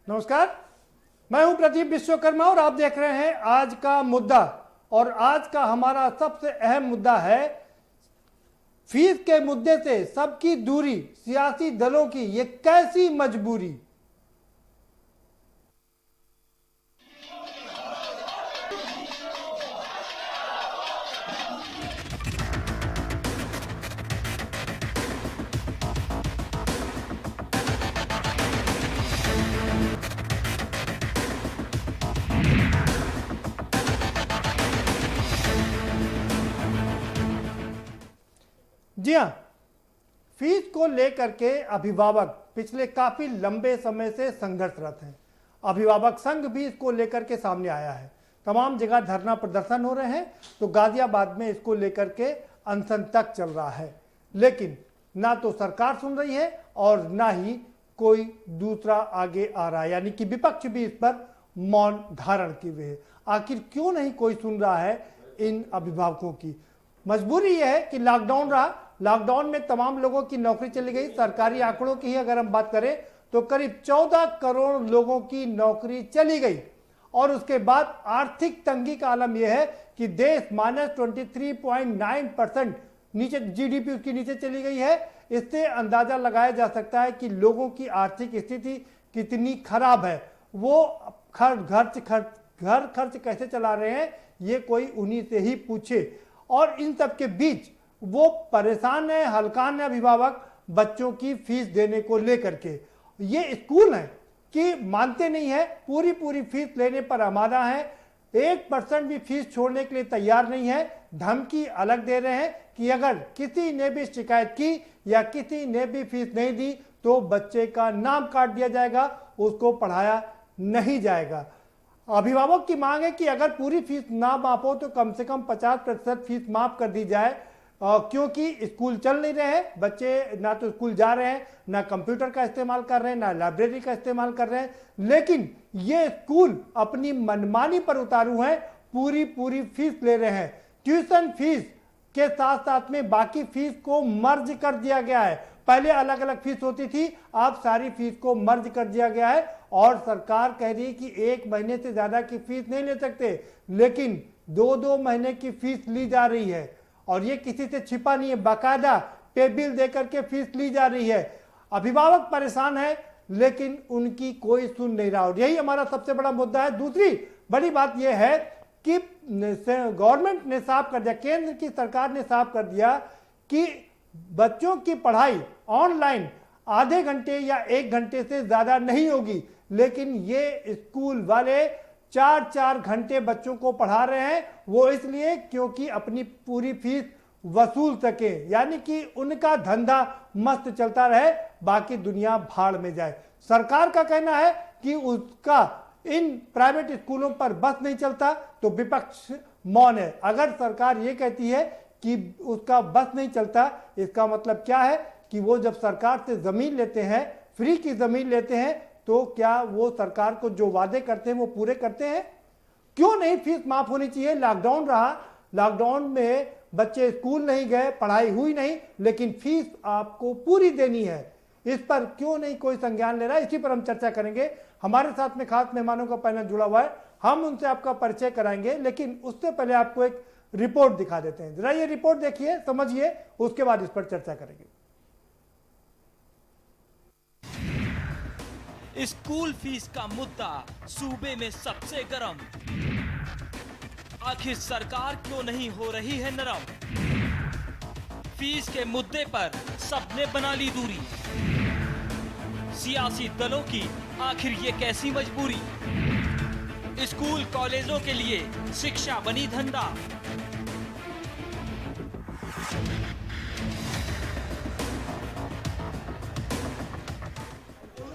नमस्कार, मैं हूं प्रदीप विश्वकर्मा और आप देख रहे हैं आज का मुद्दा। और आज का हमारा सबसे अहम मुद्दा है फीस के मुद्दे से सबकी दूरी, सियासी दलों की ये कैसी मजबूरी। जी हाँ, फीस को लेकर के अभिभावक पिछले काफी लंबे समय से संघर्षरत हैं। अभिभावक संघ भी इसको लेकर के सामने आया है। तमाम जगह धरना प्रदर्शन हो रहे हैं, तो गाजियाबाद में इसको लेकर के अनशन तक चल रहा है। लेकिन ना तो सरकार सुन रही है और ना ही कोई दूसरा आगे आ रहा है, यानी कि विपक्ष भी इस पर मौन धारण किए हुए है। आखिर क्यों नहीं कोई सुन रहा है इन अभिभावकों की? मजबूरी यह है कि लॉकडाउन रहा, लॉकडाउन में तमाम लोगों की नौकरी चली गई। सरकारी आंकड़ों की ही अगर हम बात करें तो करीब 14 करोड़ लोगों की नौकरी चली गई। और उसके बाद आर्थिक तंगी का आलम यह है कि देश -23.9% नीचे, जीडीपी उसकी नीचे चली गई है। इससे अंदाजा लगाया जा सकता है कि लोगों की आर्थिक स्थिति कितनी खराब है। वो घर खर्च कैसे चला रहे हैं, ये कोई उन्हीं से ही पूछे। और इन सब के बीच वो परेशान है, हलकान है अभिभावक बच्चों की फीस देने को लेकर के। ये स्कूल है कि मानते नहीं है, पूरी फीस लेने पर आमादा है, 1% भी फीस छोड़ने के लिए तैयार नहीं है। धमकी अलग दे रहे हैं कि अगर किसी ने भी शिकायत की या किसी ने भी फीस नहीं दी तो बच्चे का नाम काट दिया जाएगा, उसको पढ़ाया नहीं जाएगा। अभिभावक की मांग है कि अगर पूरी फीस ना माफ हो तो कम से कम 50% फीस माफ कर दी जाए, क्योंकि स्कूल चल नहीं रहे हैं। बच्चे ना तो स्कूल जा रहे हैं, ना कंप्यूटर का इस्तेमाल कर रहे हैं, ना लाइब्रेरी का इस्तेमाल कर रहे हैं। लेकिन ये स्कूल अपनी मनमानी पर उतारू हैं, पूरी फीस ले रहे हैं। ट्यूशन फीस के साथ साथ में बाकी फीस को मर्ज कर दिया गया है। पहले अलग अलग फीस होती थी, अब सारी फीस को मर्ज कर दिया गया है। और सरकार कह रही है कि 1 महीने से ज्यादा की फीस नहीं ले सकते, लेकिन 2-2 महीने की फीस ली जा रही है। और ये किसी से छिपा नहीं है, बाकायदा पे बिल देकर के फीस ली जा रही है। अभिभावक परेशान है, लेकिन उनकी कोई सुन नहीं रहा। और यही हमारा सबसे बड़ा मुद्दा है। दूसरी बड़ी बात यह है कि गवर्नमेंट ने साफ कर दिया, केंद्र की सरकार ने साफ कर दिया कि बच्चों की पढ़ाई ऑनलाइन आधे घंटे या 1 घंटे से ज्यादा नहीं होगी। लेकिन ये स्कूल वाले 4-4 घंटे बच्चों को पढ़ा रहे हैं। वो इसलिए क्योंकि अपनी पूरी फीस वसूल सके, यानी कि उनका धंधा मस्त चलता रहे, बाकी दुनिया भाड़ में जाए। सरकार का कहना है कि उसका इन प्राइवेट स्कूलों पर बस नहीं चलता, तो विपक्ष मौन है। अगर सरकार ये कहती है कि उसका बस नहीं चलता, इसका मतलब क्या है कि वो जब सरकार से जमीन लेते हैं, फ्री की जमीन लेते हैं, तो क्या वो सरकार को जो वादे करते हैं वो पूरे करते हैं? क्यों नहीं फीस माफ होनी चाहिए? लॉकडाउन रहा, लॉकडाउन में बच्चे स्कूल नहीं गए, पढ़ाई हुई नहीं, लेकिन फीस आपको पूरी देनी है। इस पर क्यों नहीं कोई संज्ञान ले रहा है? इसी पर हम चर्चा करेंगे। हमारे साथ में खास मेहमानों का पैनल जुड़ा हुआ है, हम उनसे आपका परिचय कराएंगे। लेकिन उससे पहले आपको एक रिपोर्ट दिखा देते हैं। जरा ये रिपोर्ट देखिए, समझिए, उसके बाद इस पर चर्चा करेंगे। स्कूल फीस का मुद्दा सूबे में सबसे गर्म। आखिर सरकार क्यों नहीं हो रही है नरम? फीस के मुद्दे पर सबने बना ली दूरी। सियासी दलों की आखिर ये कैसी मजबूरी? स्कूल कॉलेजों के लिए शिक्षा बनी धंधा।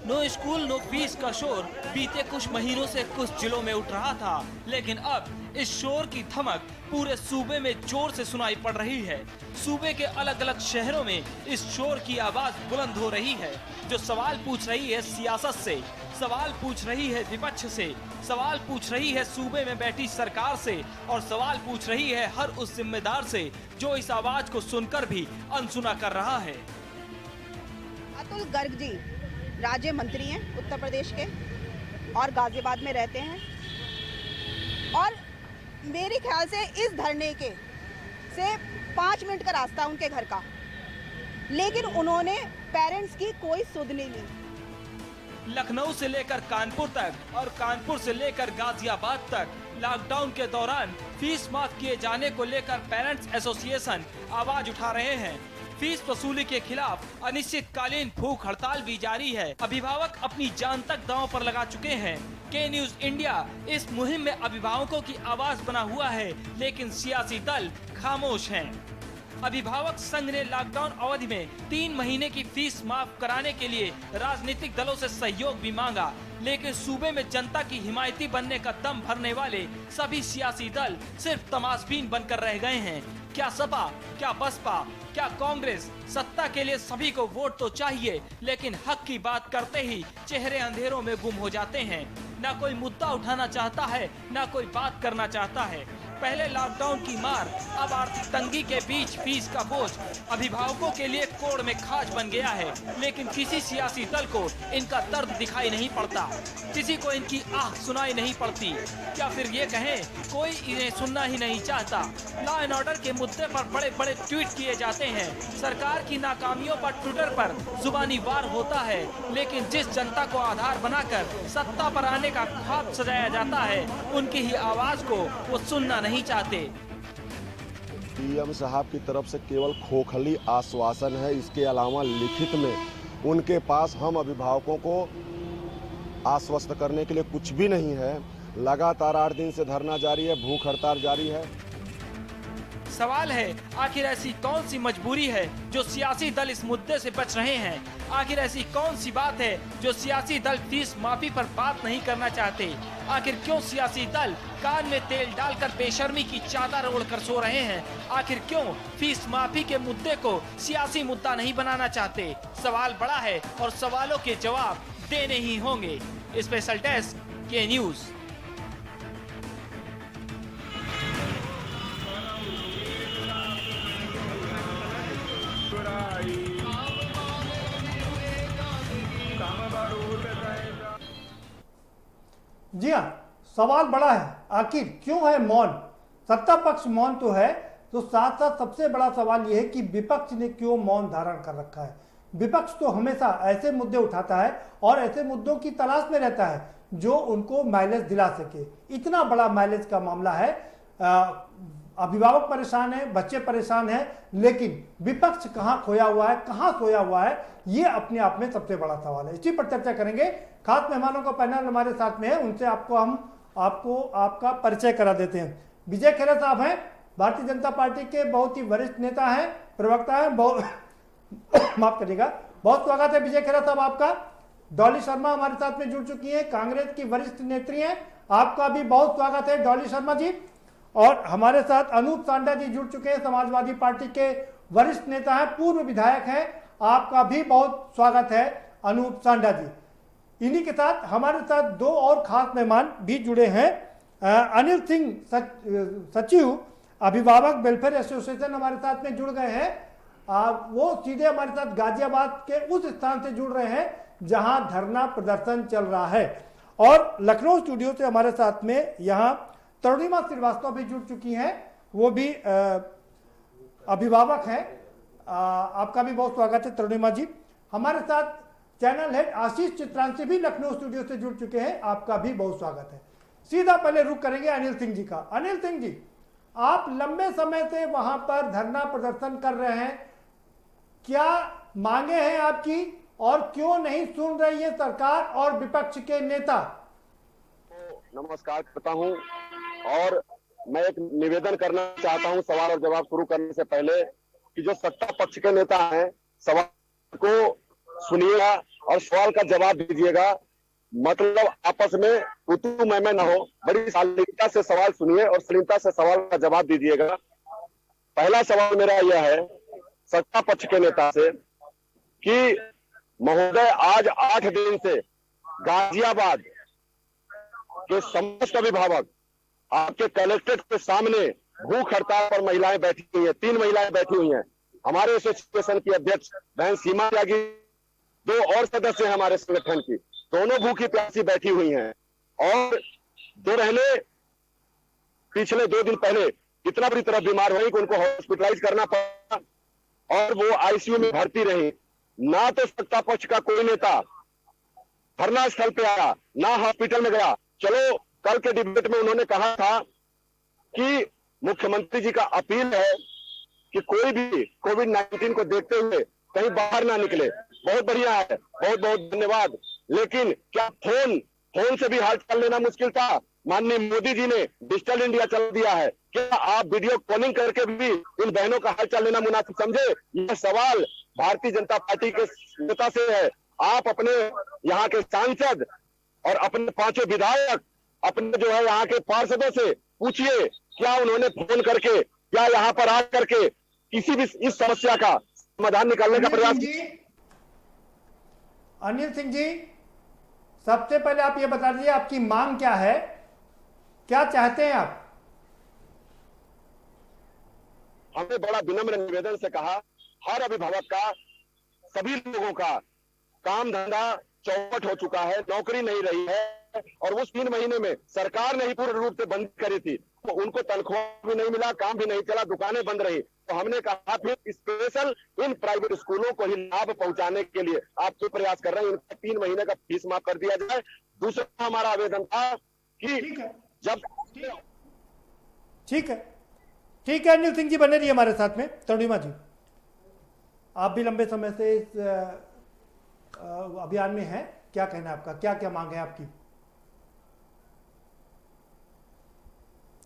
नो स्कूल नो फीस का शोर बीते कुछ महीनों से कुछ जिलों में उठ रहा था, लेकिन अब इस शोर की धमक पूरे सूबे में जोर से सुनाई पड़ रही है। सूबे के अलग अलग शहरों में इस शोर की आवाज बुलंद हो रही है, जो सवाल पूछ रही है सियासत से, सवाल पूछ रही है विपक्ष से, सवाल पूछ रही है सूबे में बैठी सरकार से, और सवाल पूछ रही है हर उस जिम्मेदार से जो इस आवाज को सुनकर भी अनसुना कर रहा है। अतुल गर्ग जी राज्य मंत्री हैं उत्तर प्रदेश के, और गाजियाबाद में रहते हैं और मेरे ख्याल से इस धरने के से 5 मिनट का रास्ता उनके घर का, लेकिन उन्होंने पेरेंट्स की कोई सुध नहीं ली। लखनऊ से लेकर कानपुर तक और कानपुर से लेकर गाजियाबाद तक लॉकडाउन के दौरान फीस माफ किए जाने को लेकर पेरेंट्स एसोसिएशन आवाज उठा रहे हैं। फीस वसूली के खिलाफ अनिश्चितकालीन भूख हड़ताल भी जारी है। अभिभावक अपनी जान तक दांव पर लगा चुके हैं। के न्यूज इंडिया इस मुहिम में अभिभावकों की आवाज बना हुआ है, लेकिन सियासी दल खामोश हैं। अभिभावक संघ ने लॉकडाउन अवधि में 3 महीने की फीस माफ कराने के लिए राजनीतिक दलों से सहयोग भी मांगा, लेकिन सूबे में जनता की हिमायती बनने का दम भरने वाले सभी सियासी दल सिर्फ तमाशबीन बनकर रह गए हैं। क्या सपा, क्या बसपा, क्या कांग्रेस, सत्ता के लिए सभी को वोट तो चाहिए, लेकिन हक की बात करते ही चेहरे अंधेरों में गुम हो जाते हैं। न कोई मुद्दा उठाना चाहता है, न कोई बात करना चाहता है। पहले लॉकडाउन की मार, अब आर्थिक तंगी के बीच फीस का बोझ अभिभावकों के लिए कोड़ में खाज बन गया है, लेकिन किसी सियासी दल को इनका दर्द दिखाई नहीं पड़ता, किसी को इनकी आह सुनाई नहीं पड़ती। क्या फिर ये कहें कोई इन्हें सुनना ही नहीं चाहता? लॉ एंड ऑर्डर के मुद्दे पर बड़े बड़े ट्वीट किए जाते हैं, सरकार की नाकामियों पर ट्विटर पर जुबानी वार होता है, लेकिन जिस जनता को आधार बनाकर सत्ता पर आने का ख्वाब सजाया जाता है, उनकी ही आवाज को वो सुनना नहीं चाहते। पीएम साहब की तरफ से केवल खोखली आश्वासन है, इसके अलावा लिखित में उनके पास हम अभिभावकों को आश्वस्त करने के लिए कुछ भी नहीं है। लगातार 8 दिन से धरना जारी है, भूख हड़ताल जारी है। सवाल है, आखिर ऐसी कौन सी मजबूरी है जो सियासी दल इस मुद्दे से बच रहे हैं? आखिर ऐसी कौन सी बात है जो सियासी दल फीस माफी पर बात नहीं करना चाहते? आखिर क्यों सियासी दल कान में तेल डालकर बेशर्मी की चादर ओढ़कर सो रहे हैं? आखिर क्यों फीस माफी के मुद्दे को सियासी मुद्दा नहीं बनाना चाहते? सवाल बड़ा है और सवालों के जवाब देने ही होंगे। स्पेशल डेस्क, के न्यूज। जी हाँ, सवाल बड़ा है, आखिर क्यों है मौन? सत्ता पक्ष मौन तो है, तो साथ साथ सबसे बड़ा सवाल यह है कि विपक्ष ने क्यों मौन धारण कर रखा है। विपक्ष तो हमेशा ऐसे मुद्दे उठाता है और ऐसे मुद्दों की तलाश में रहता है जो उनको माइलेज दिला सके। इतना बड़ा माइलेज का मामला है, अभिभावक परेशान है, बच्चे परेशान हैं, लेकिन विपक्ष कहां खोया हुआ है, कहां सोया हुआ है, ये अपने आप में सबसे बड़ा सवाल है। इसी पर चर्चा करेंगे। खास मेहमानों का पैनल हमारे साथ में है, उनसे आपका परिचय करा देते हैं। विजय खेरा साहब हैं, भारतीय जनता पार्टी के बहुत ही वरिष्ठ नेता हैं, प्रवक्ता हैं, माफ करिएगा, बहुत स्वागत है विजय खेरा साहब आपका। डॉली शर्मा हमारे साथ में जुड़ चुकी है, कांग्रेस की वरिष्ठ नेत्री हैं, आपका भी बहुत स्वागत है डॉली शर्मा जी। और हमारे साथ अनूप सांडा जी जुड़ चुके हैं, समाजवादी पार्टी के वरिष्ठ नेता हैं, पूर्व विधायक हैं, आपका भी बहुत स्वागत है अनूप सांडा जी। इन्हीं के साथ हमारे साथ 2 और खास मेहमान भी जुड़े हैं। अनिल सिंह सचिव अभिभावक वेलफेयर एसोसिएशन हमारे साथ में जुड़ गए हैं। वो सीधे हमारे साथ गाजियाबाद के उस स्थान से जुड़ रहे हैं जहां धरना प्रदर्शन चल रहा है। और लखनऊ स्टूडियो से हमारे साथ में यहाँ तरुणिमा श्रीवास्तव भी जुड़ चुकी हैं, वो भी अभिभावक हैं। आपका भी बहुत स्वागत है तरुणिमा जी। हमारे साथ चैनल हेड आशीष चित्रांशी भी लखनऊ स्टूडियो से जुड़ चुके हैं, आपका भी बहुत स्वागत है। सीधा पहले रुक करेंगे अनिल सिंह जी का। अनिल सिंह जी, आप लंबे समय से वहां पर धरना प्रदर्शन कर रहे हैं, क्या मांगे हैं आपकी और क्यों नहीं सुन रही है सरकार और विपक्ष के नेता? नमस्कार करता हूं और मैं एक निवेदन करना चाहता हूं सवाल और जवाब शुरू करने से पहले कि जो सत्ता पक्ष के नेता हैं, सवाल को सुनिएगा और सवाल का जवाब दीजिएगा। मतलब आपस में तू मैं न हो, बड़ी शालीनता से सवाल सुनिए और शालीनता से सवाल का जवाब दीजिएगा। पहला सवाल मेरा यह है सत्ता पक्ष के नेता से कि महोदय, आज 8 दिन से गाजियाबाद के समस्त अभिभावक आपके कलेक्ट्रेट के सामने भूख हड़ताल पर महिलाएं बैठी हुई हैं, 3 महिलाएं बैठी हुई हैं। हमारे एसोसिएशन की अध्यक्ष बहन सीमा त्यागी, 2 और सदस्य हैं हमारे संगठन की, दोनों भूखी प्यासी बैठी हुई हैं। और दो बहनें पिछले 2 दिन पहले इतना बुरी तरह बीमार हुई कि उनको हॉस्पिटलाइज करना पड़ा और वो आईसीयू में भर्ती रही। ना तो सत्ता पक्ष का कोई नेता धरना स्थल पे आया, ना हॉस्पिटल में गया। चलो कल के डिबेट में उन्होंने कहा था कि मुख्यमंत्री जी का अपील है कि कोई भी कोविड-19 को देखते हुए कहीं बाहर ना निकले। बहुत बढ़िया है, बहुत बहुत धन्यवाद। लेकिन क्या फोन से भी हालचाल लेना मुश्किल था? माननीय मोदी जी ने डिजिटल इंडिया चला दिया है, क्या आप वीडियो कॉलिंग करके भी इन बहनों का हालचाल लेना मुनासिब समझे? यह सवाल भारतीय जनता पार्टी के नेता से है। आप अपने यहाँ के सांसद और अपने 5 विधायक, अपने जो है यहाँ के पार्षदों से पूछिए, क्या उन्होंने फोन करके, क्या यहाँ पर आ करके किसी भी इस समस्या का समाधान निकालने का प्रयास? अनिल सिंह जी, सबसे पहले आप ये बता दीजिए आपकी मांग क्या है, क्या चाहते हैं आप? हमने बड़ा विनम्र निवेदन से कहा, हर अभिभावक का, सभी लोगों का काम धंधा चौपट हो चुका है, नौकरी नहीं रही है और उस 3 महीने में सरकार ने ही पूर्ण रूप से बंद करी थी, तो उनको तनख्वाह भी नहीं मिला, काम भी नहीं चला, दुकानें बंद रही। तो हमने कहा फिर स्पेशल इन प्राइवेट स्कूलों को ही लाभ पहुंचाने के लिए आप जो प्रयास कर रहे हैं, इनका 3 महीने का फीस माफ कर दिया जाए। दूसरा हमारा आवेदन था कि जब ठीक है अनिल सिंह जी बने रहिए हमारे साथ में। तरुणिमा जी, आप भी लंबे समय से इस अभियान में हैं, क्या कहना है आपका, क्या क्या मांग है आपकी?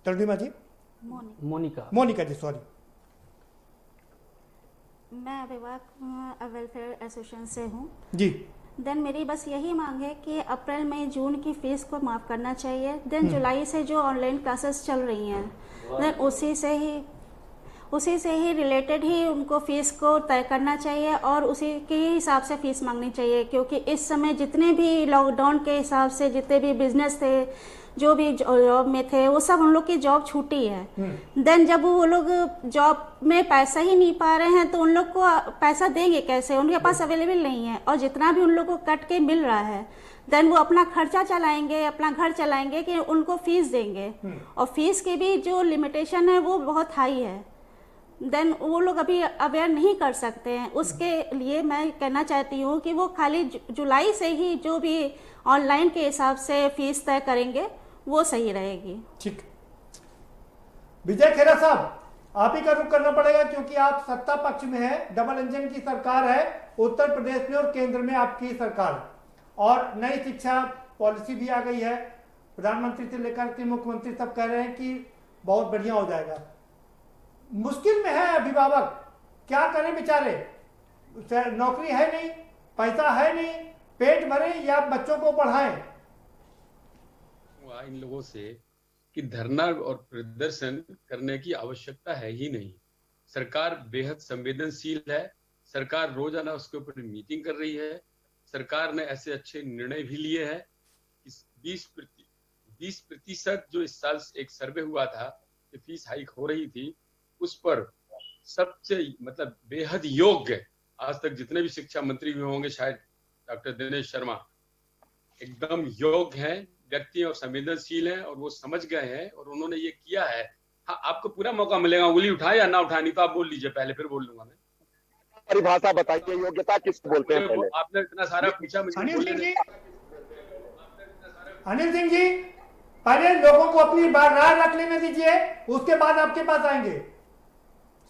तरुणिमा जी, मोनिका जी, सॉरी। मैं अभिभावक वेलफेयर एसोसिएशन से हूँ जी। देन मेरी बस यही मांग है कि अप्रैल मई जून की फीस को माफ़ करना चाहिए। देन जुलाई से जो ऑनलाइन क्लासेस चल रही हैं, देन उसी से ही रिलेटेड ही उनको फ़ीस को तय करना चाहिए और उसी के हिसाब से फ़ीस मांगनी चाहिए, क्योंकि इस समय जितने भी लॉकडाउन के हिसाब से जितने भी बिजनेस थे, जो भी जॉब में थे, वो सब उन लोग की जॉब छूटी है। देन जब वो लोग जॉब में पैसा ही नहीं पा रहे हैं तो उन लोग को पैसा देंगे कैसे? उनके पास अवेलेबल नहीं है और जितना भी उन लोग को कट के मिल रहा है, देन वो अपना खर्चा चलाएंगे, अपना घर चलाएंगे कि उनको फीस देंगे, और फीस की भी जो लिमिटेशन है वो बहुत हाई है। देन वो लोग अभी अवेयर नहीं कर सकते हैं। उसके लिए मैं कहना चाहती हूँ कि वो खाली जुलाई से ही जो भी ऑनलाइन के हिसाब से फीस तय करेंगे वो सही रहेगी। ठीक। विजय खेरा साहब, आप ही का रुख करना पड़ेगा क्योंकि आप सत्ता पक्ष में है, डबल इंजन की सरकार है उत्तर प्रदेश में और केंद्र में आपकी सरकार, और नई शिक्षा पॉलिसी भी आ गई है। प्रधानमंत्री से लेकर के मुख्यमंत्री सब कह रहे हैं कि बहुत बढ़िया हो जाएगा। मुश्किल में है अभिभावक, क्या करें बेचारे? नौकरी है नहीं, पैसा है नहीं, पेट भरे या बच्चों को पढ़ाएं। इन लोगों से कि धरना और प्रदर्शन करने की आवश्यकता है ही नहीं। सरकार बेहद संवेदनशील है, सरकार रोजाना उसके ऊपर मीटिंग कर रही है। सरकार ने ऐसे अच्छे निर्णय भी लिए हैं कि 20% जो इस साल एक सर्वे हुआ था कि फीस हाइक हो रही थी, उस पर सबसे मतलब बेहद योग्य, आज तक जितने भी शिक्षा मंत्री भी होंगे शायद डॉक्टर दिनेश शर्मा एकदम योग्य हैं, व्यक्ति और संवेदनशील हैं और वो समझ गए हैं और उन्होंने ये किया है। हाँ, आपको पूरा मौका मिलेगा, उंगली उठाए या ना उठाए, नहीं तो आप बोल लीजिए पहले, फिर बोल लूंगा मैं। परिभाषा बताइए, योग्यता किसको बोलते हैं पहले? आपने इतना सारा पूछा मुझे। अनिल सिंह जी, पहले लोगों को अपनी राय रख लेने दीजिए, उसके बाद आपके पास आएंगे।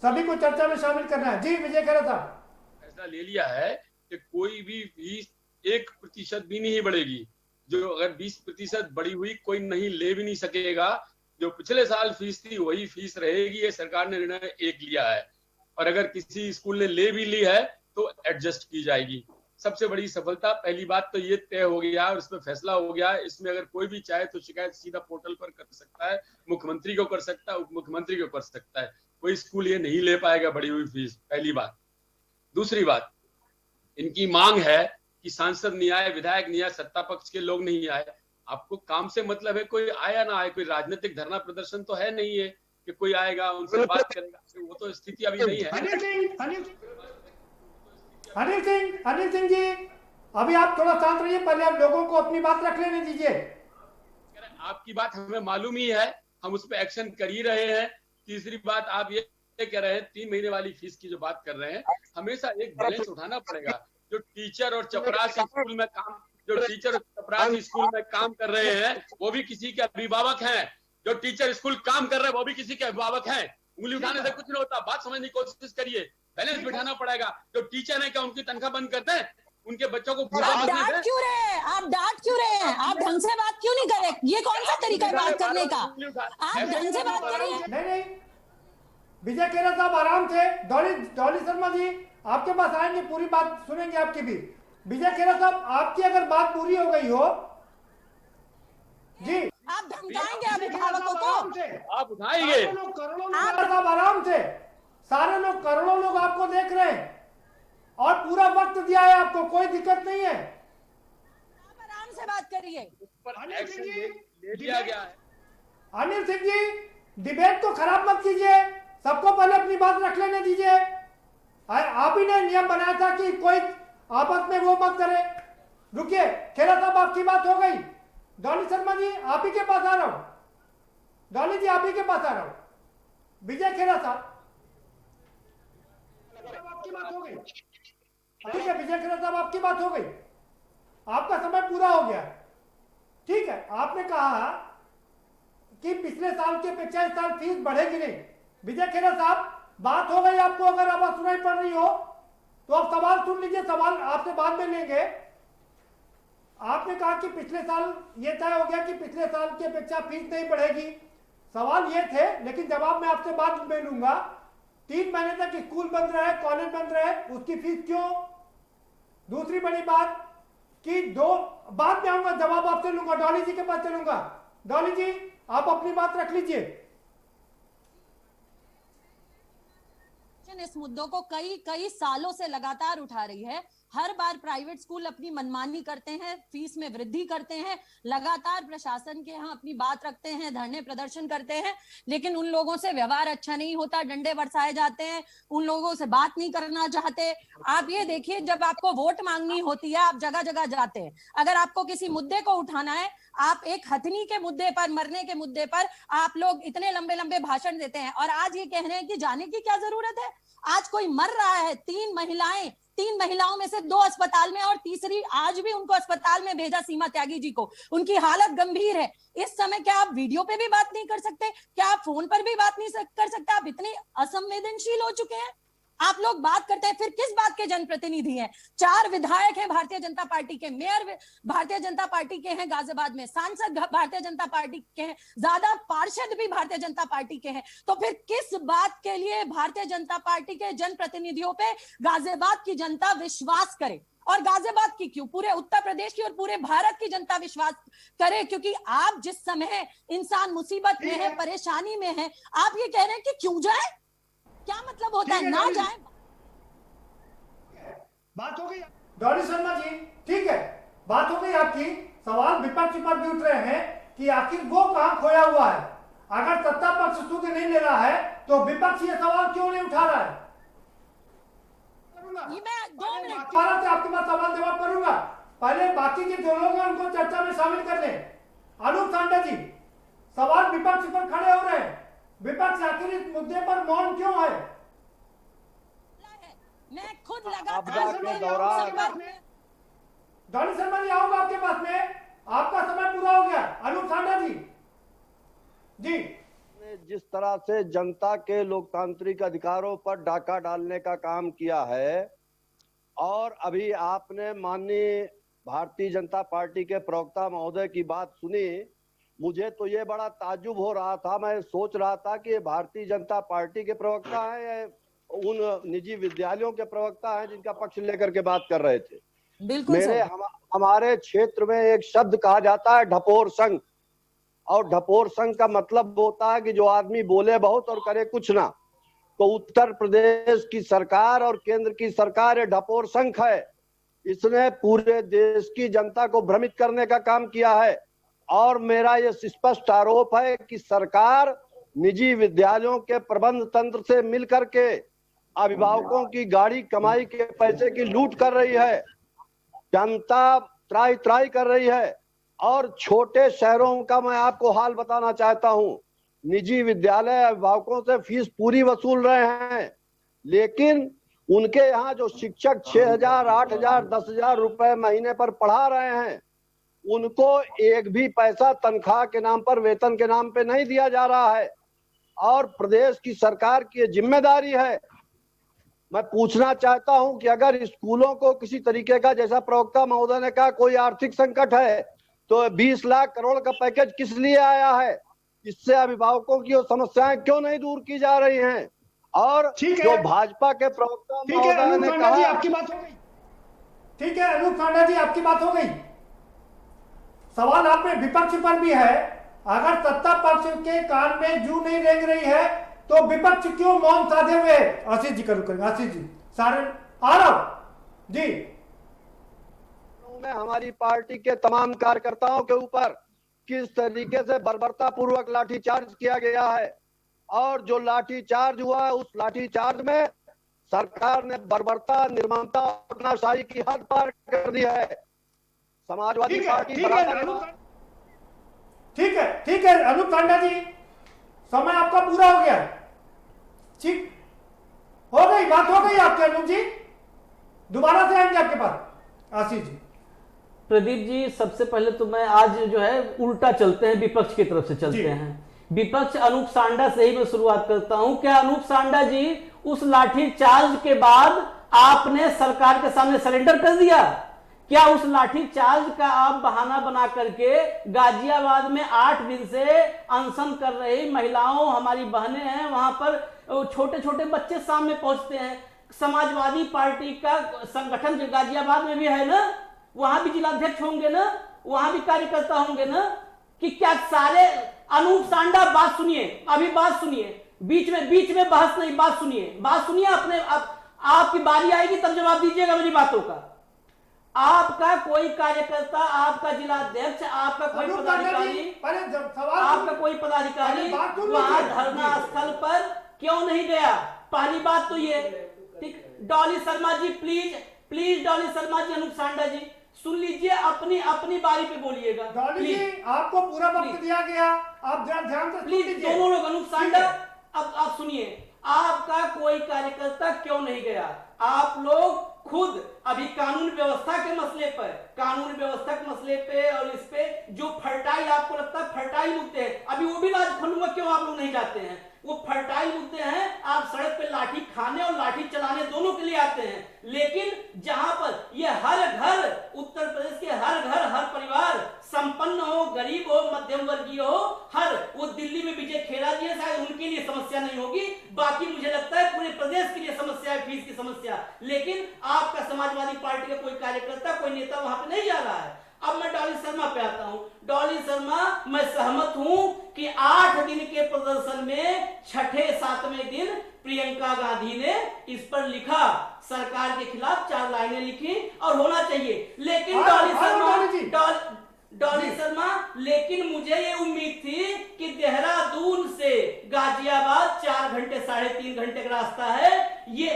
सभी को चर्चा में शामिल करना है। जी विजय खेरा साहब, फैसला ले लिया है कि कोई भी फीस 1% भी नहीं बढ़ेगी। जो अगर 20% बढ़ी हुई कोई नहीं ले भी नहीं सकेगा। जो पिछले साल फीस थी वही फीस रहेगी। ये सरकार ने निर्णय एक लिया है और अगर किसी स्कूल ने ले भी ली है तो एडजस्ट की जाएगी। सबसे बड़ी सफलता, पहली बात तो ये तय हो गया और इसमें फैसला हो गया। इसमें अगर कोई भी चाहे तो शिकायत सीधा पोर्टल पर कर सकता है, मुख्यमंत्री को कर सकता है, उप मुख्यमंत्री को कर सकता है। कोई स्कूल ये नहीं ले पाएगा बढ़ी हुई फीस, पहली बात। दूसरी बात, इनकी मांग है कि सांसद नहीं आए, विधायक नहीं आए, सत्ता पक्ष के लोग नहीं आए। आपको काम से मतलब है, कोई आया ना आए, कोई राजनीतिक धरना प्रदर्शन तो है नहीं है कि कोई आएगा उनसे बात करेगा, वो तो स्थिति अभी नहीं है। अनिल सिंह जी, अभी आप थोड़ा शांत रहिए, पहले आप लोगों को अपनी बात रख लेने दीजिए। आपकी बात हमें मालूम ही है, हम उस पर एक्शन कर ही रहे हैं। तीसरी बात आप ये कह रहे हैं 3 महीने वाली फीस की जो बात कर रहे हैं, हमेशा एक बैलेंस उठाना पड़ेगा। जो टीचर और चपरासी स्कूल में काम कर रहे हैं वो भी किसी के अभिभावक हैं। जो टीचर स्कूल काम कर रहे हैं वो भी किसी के अभिभावक हैं। उंगली उठाने से कुछ नहीं होता, बात समझने की कोशिश करिए। बैलेंस बिठाना पड़ेगा। जो टीचर है क्या उनकी तनख्वाह बंद करते हैं? उनके बच्चों को आप डांट क्यों रहे हैं? आप ढंग से बात क्यों नहीं करे? ये कौन सा तरीका है बात करने का? आप ढंग से बात करिए। नहीं, विजय खेरा साहब आराम से। डॉली शर्मा जी आपके पास आएंगे, पूरी बात सुनेंगे आपकी भी। विजय खेरा साहब, आपकी अगर बात पूरी हो गई हो जी, आप धमकाएंगे अभिभावकों को? आप उठाएंगे करोड़ों लोग आराम से, सारे लोग, करोड़ों लोग आपको देख रहे हैं और पूरा वक्त दिया है आपको, कोई दिक्कत नहीं है। आप आराम से बात करिए। ले लिया गया है। अनिल सिंह जी, डिबेट को खराब मत कीजिए, सबको पहले अपनी बात रख लेने दीजिए। आप ही ने नियम बनाया था कि कोई आपस में वो मत करे। रुकिए, खेरा साहब आपकी बात हो गई। डॉली शर्मा जी आप ही के पास आ रहा हूं। डॉली जी आप ही के पास आ रहा हूं। विजय खेरा साहब आपकी बात हो गई। ठीक है विजय खेरा साहब आपकी बात हो गई, आपका समय पूरा हो गया। ठीक है, आपने कहा कि पिछले साल की अपेक्षा इस साल फीस बढ़ेगी नहीं। विजय खेरा साहब बात हो गई आपको, अगर आवाज सुनाई पड़ रही हो तो आप सवाल सुन लीजिए, सवाल आपसे बाद में लेंगे। आपने कहा कि पिछले साल ये तय हो गया कि पिछले साल की अपेक्षा फीस नहीं बढ़ेगी। सवाल ये थे, लेकिन जवाब मैं आपसे बाद में लूंगा। 3 महीने तक स्कूल बंद रहे, कॉलेज बंद रहे, उसकी फीस क्यों? दूसरी बड़ी बात कि बाद में आऊंगा, जवाब आपसे लूंगा, डॉली जी के पास चलूंगा। डॉली जी आप अपनी बात रख लीजिए। इस मुद्दों को कई सालों से लगातार उठा रही है। हर बार प्राइवेट स्कूल अपनी मनमानी करते हैं, फीस में वृद्धि करते हैं, लगातार प्रशासन के यहाँ अपनी बात रखते हैं, धरने प्रदर्शन करते हैं, लेकिन उन लोगों से व्यवहार अच्छा नहीं होता, डंडे बरसाए जाते हैं, उन लोगों से बात नहीं करना चाहते। आप ये देखिए, जब आपको वोट मांगनी होती है आप जगह जगह जाते हैं। अगर आपको किसी मुद्दे को उठाना है, आप एक हथनी के मुद्दे पर, मरने के मुद्दे पर आप लोग इतने लंबे लंबे भाषण देते हैं और आज ये कह रहे हैं कि जाने की क्या जरूरत है। आज कोई मर रहा है, 3 महिलाओं में से 2 अस्पताल में और तीसरी आज भी उनको अस्पताल में भेजा, सीमा त्यागी जी को। उनकी हालत गंभीर है। इस समय क्या आप वीडियो पे भी बात नहीं कर सकते? क्या आप फोन पर भी बात नहीं कर सकते? आप इतने असंवेदनशील हो चुके हैं। आप लोग बात करते हैं, फिर किस बात के जनप्रतिनिधि हैं? 4 विधायक हैं भारतीय जनता पार्टी के, मेयर भारतीय जनता पार्टी के हैं गाजियाबाद में, सांसद भारतीय जनता पार्टी के हैं, ज्यादा पार्षद भी भारतीय जनता पार्टी के हैं। तो फिर किस बात के लिए भारतीय जनता पार्टी के जनप्रतिनिधियों पे गाजियाबाद की जनता विश्वास करे? और गाजियाबाद की क्यों, पूरे उत्तर प्रदेश की और पूरे भारत की जनता विश्वास करे? क्योंकि आप जिस समय इंसान मुसीबत में है, परेशानी में है, आप ये कह रहे हैं कि क्यों जाए? क्या मतलब होता है ना जाए? बात हो गई डॉली शर्मा जी, ठीक है, बात हो गई आपकी। सवाल विपक्ष पर भी उठ रहे हैं कि आखिर वो कहां खोया हुआ है। अगर सत्ता पक्ष सूद नहीं ले रहा है तो विपक्ष ये सवाल क्यों नहीं उठा रहा है? ये मैं 2 मिनट आपके पास सवाल जवाब करूंगा, पहले बाकी के जो लोग हैं उनको चर्चा में शामिल कर ले। अनूप सांडा जी, सवाल विपक्ष पर खड़े हो रहे हैं, विपक्ष आखिर इस मुद्दे पर मौन क्यों है? मैं खुद लगातार डॉली शर्मा जी आऊंगा आपके पास में, आपका समय पूरा हो गया। अनूप सांडा जी जी, जिस तरह से जनता के लोकतांत्रिक अधिकारों पर डाका डालने का काम किया है, और अभी आपने माननीय भारतीय जनता पार्टी के प्रवक्ता महोदय की बात सुनी, मुझे तो ये बड़ा ताज्जुब हो रहा था। मैं सोच रहा था कि ये भारतीय जनता पार्टी के प्रवक्ता हैं या उन निजी विद्यालयों के प्रवक्ता हैं जिनका पक्ष लेकर के बात कर रहे थे। बिल्कुल हमारे क्षेत्र में एक शब्द कहा जाता है ढपोर संघ, और ढपोर संघ का मतलब होता है कि जो आदमी बोले बहुत और करे कुछ ना। तो उत्तर प्रदेश की सरकार और केंद्र की सरकार ये ढपोर संघ है। इसने पूरे देश की जनता को भ्रमित करने का काम किया है। और मेरा ये स्पष्ट आरोप है कि सरकार निजी विद्यालयों के प्रबंध तंत्र से मिलकर के अभिभावकों की गाड़ी कमाई के पैसे की लूट कर रही है। जनता त्राई त्राई कर रही है। और छोटे शहरों का मैं आपको हाल बताना चाहता हूं। निजी विद्यालय अभिभावकों से फीस पूरी वसूल रहे हैं, लेकिन उनके यहाँ जो शिक्षक 6,000, 8,000, 10,000 रुपए महीने पर पढ़ा रहे हैं, उनको एक भी पैसा तनख्वाह के नाम पर, वेतन के नाम पे नहीं दिया जा रहा है। और प्रदेश की सरकार की ये जिम्मेदारी है। मैं पूछना चाहता हूं कि अगर स्कूलों को किसी तरीके का, जैसा प्रवक्ता महोदय ने कहा, कोई आर्थिक संकट है, तो 20 लाख करोड़ का पैकेज किस लिए आया है? इससे अभिभावकों की समस्याएं क्यों नहीं दूर की जा रही हैं? और जो भाजपा के प्रवक्ता महोदय ने कहा, आपकी बात हो गई। ठीक है अनूप सांडा जी, आपकी बात हो गई। सवाल आपने विपक्ष पर भी है। अगर सत्ता पक्ष के कान में जू नहीं रेंग रही है तो विपक्ष क्यों मौन साधे हुए? आशीष जी करो करेंगे। आशीष जी, सारे आरव जी, में हमारी पार्टी के तमाम कार्यकर्ताओं के ऊपर किस तरीके से बर्बरता पूर्वक लाठीचार्ज किया गया है, और जो लाठीचार्ज हुआ है उस लाठीचार्ज में सरकार ने बर्बरता, निर्ममता और नाशाई की हद पार कर दी है। समाजवादी पार्टी ठीक है अनूप सांडा जी, समय आपका पूरा हो गया। ठीक हो गई बात, हो गई आपके अनूप जी, दोबारा से आएंगे आपके पास। आशीष जी। प्रदीप जी, सबसे पहले तो मैं आज जो है उल्टा चलते हैं, विपक्ष की तरफ से चलते हैं। विपक्ष अनूप सांडा से ही मैं शुरुआत करता हूं। क्या अनूप सांडा जी उस लाठी चार्ज के बाद आपने सरकार के सामने सरेंडर कर दिया? क्या उस लाठी चार्ज का आप बहाना बना करके गाजियाबाद में 8 दिन से अनशन कर रही महिलाओं, हमारी बहनें हैं, वहां पर छोटे छोटे बच्चे सामने पहुंचते हैं। समाजवादी पार्टी का संगठन जो गाजियाबाद में भी है ना, वहां भी जिलाध्यक्ष होंगे ना, वहां भी कार्यकर्ता होंगे ना, कि क्या सारे अनूप सांडा, बात सुनिए, अभी बात सुनिए, बीच में बहस नहीं, बात सुनिए अपने। आपकी बारी आएगी तब जवाब दीजिएगा मेरी बातों का। आपका कोई कार्यकर्ता, आपका जिलाध्यक्ष, आपका कोई पदाधिकारी वहां धरना स्थल पर क्यों नहीं गया? पहली बात तो ये। ठीक, डॉली शर्मा जी, प्लीज डॉली शर्मा जी, अनूप सांडा जी सुन लीजिए, अपनी बारी पे बोलिएगा। डॉली जी, आपको पूरा वक्त दिया गया, आप जरा ध्यान से प्लीज। दोनों लोग, अनूप सांडा, अब आप सुनिए, आपका कोई कार्यकर्ता क्यों नहीं गया? आप लोग खुद अभी कानून व्यवस्था के मसले पे और इस पे जो फर्टाइल आपको लगता है फर्टाइल मुद्दे हैं, अभी वो भी राजखंड में क्यों आप लोग नहीं जाते हैं? वो फर्टाइल मुद्दे हैं। आप सड़क पे लाठी खाने और लाठी चलाने दोनों के लिए आते हैं, लेकिन जहां पर ये हर घर, उत्तर प्रदेश के हर घर, हर परिवार, संपन्न हो, गरीब हो, मध्यम वर्गीय हो, वो दिल्ली में विजय खेड़ा जी है, शायद उनके लिए समस्या नहीं होगी, बाकी मुझे लगता है पूरे प्रदेश के लिए समस्या है, फीस की समस्या। लेकिन आपका समाजवादी पार्टी का कोई कार्यकर्ता, कोई नेता वहां पे नहीं जा रहा है। अब मैं डॉली शर्मा पे आता हूं। डॉली शर्मा, मैं सहमत हूं कि 8 दिन के प्रदर्शन में 6-7वें दिन प्रियंका गांधी ने इस पर लिखा, सरकार के खिलाफ 4 लाइनें लिखी, और होना चाहिए। लेकिन डॉली शर्मा, लेकिन मुझे ये उम्मीद थी कि देहरादून से गाजियाबाद 4 घंटे 3.5 घंटे का रास्ता है, ये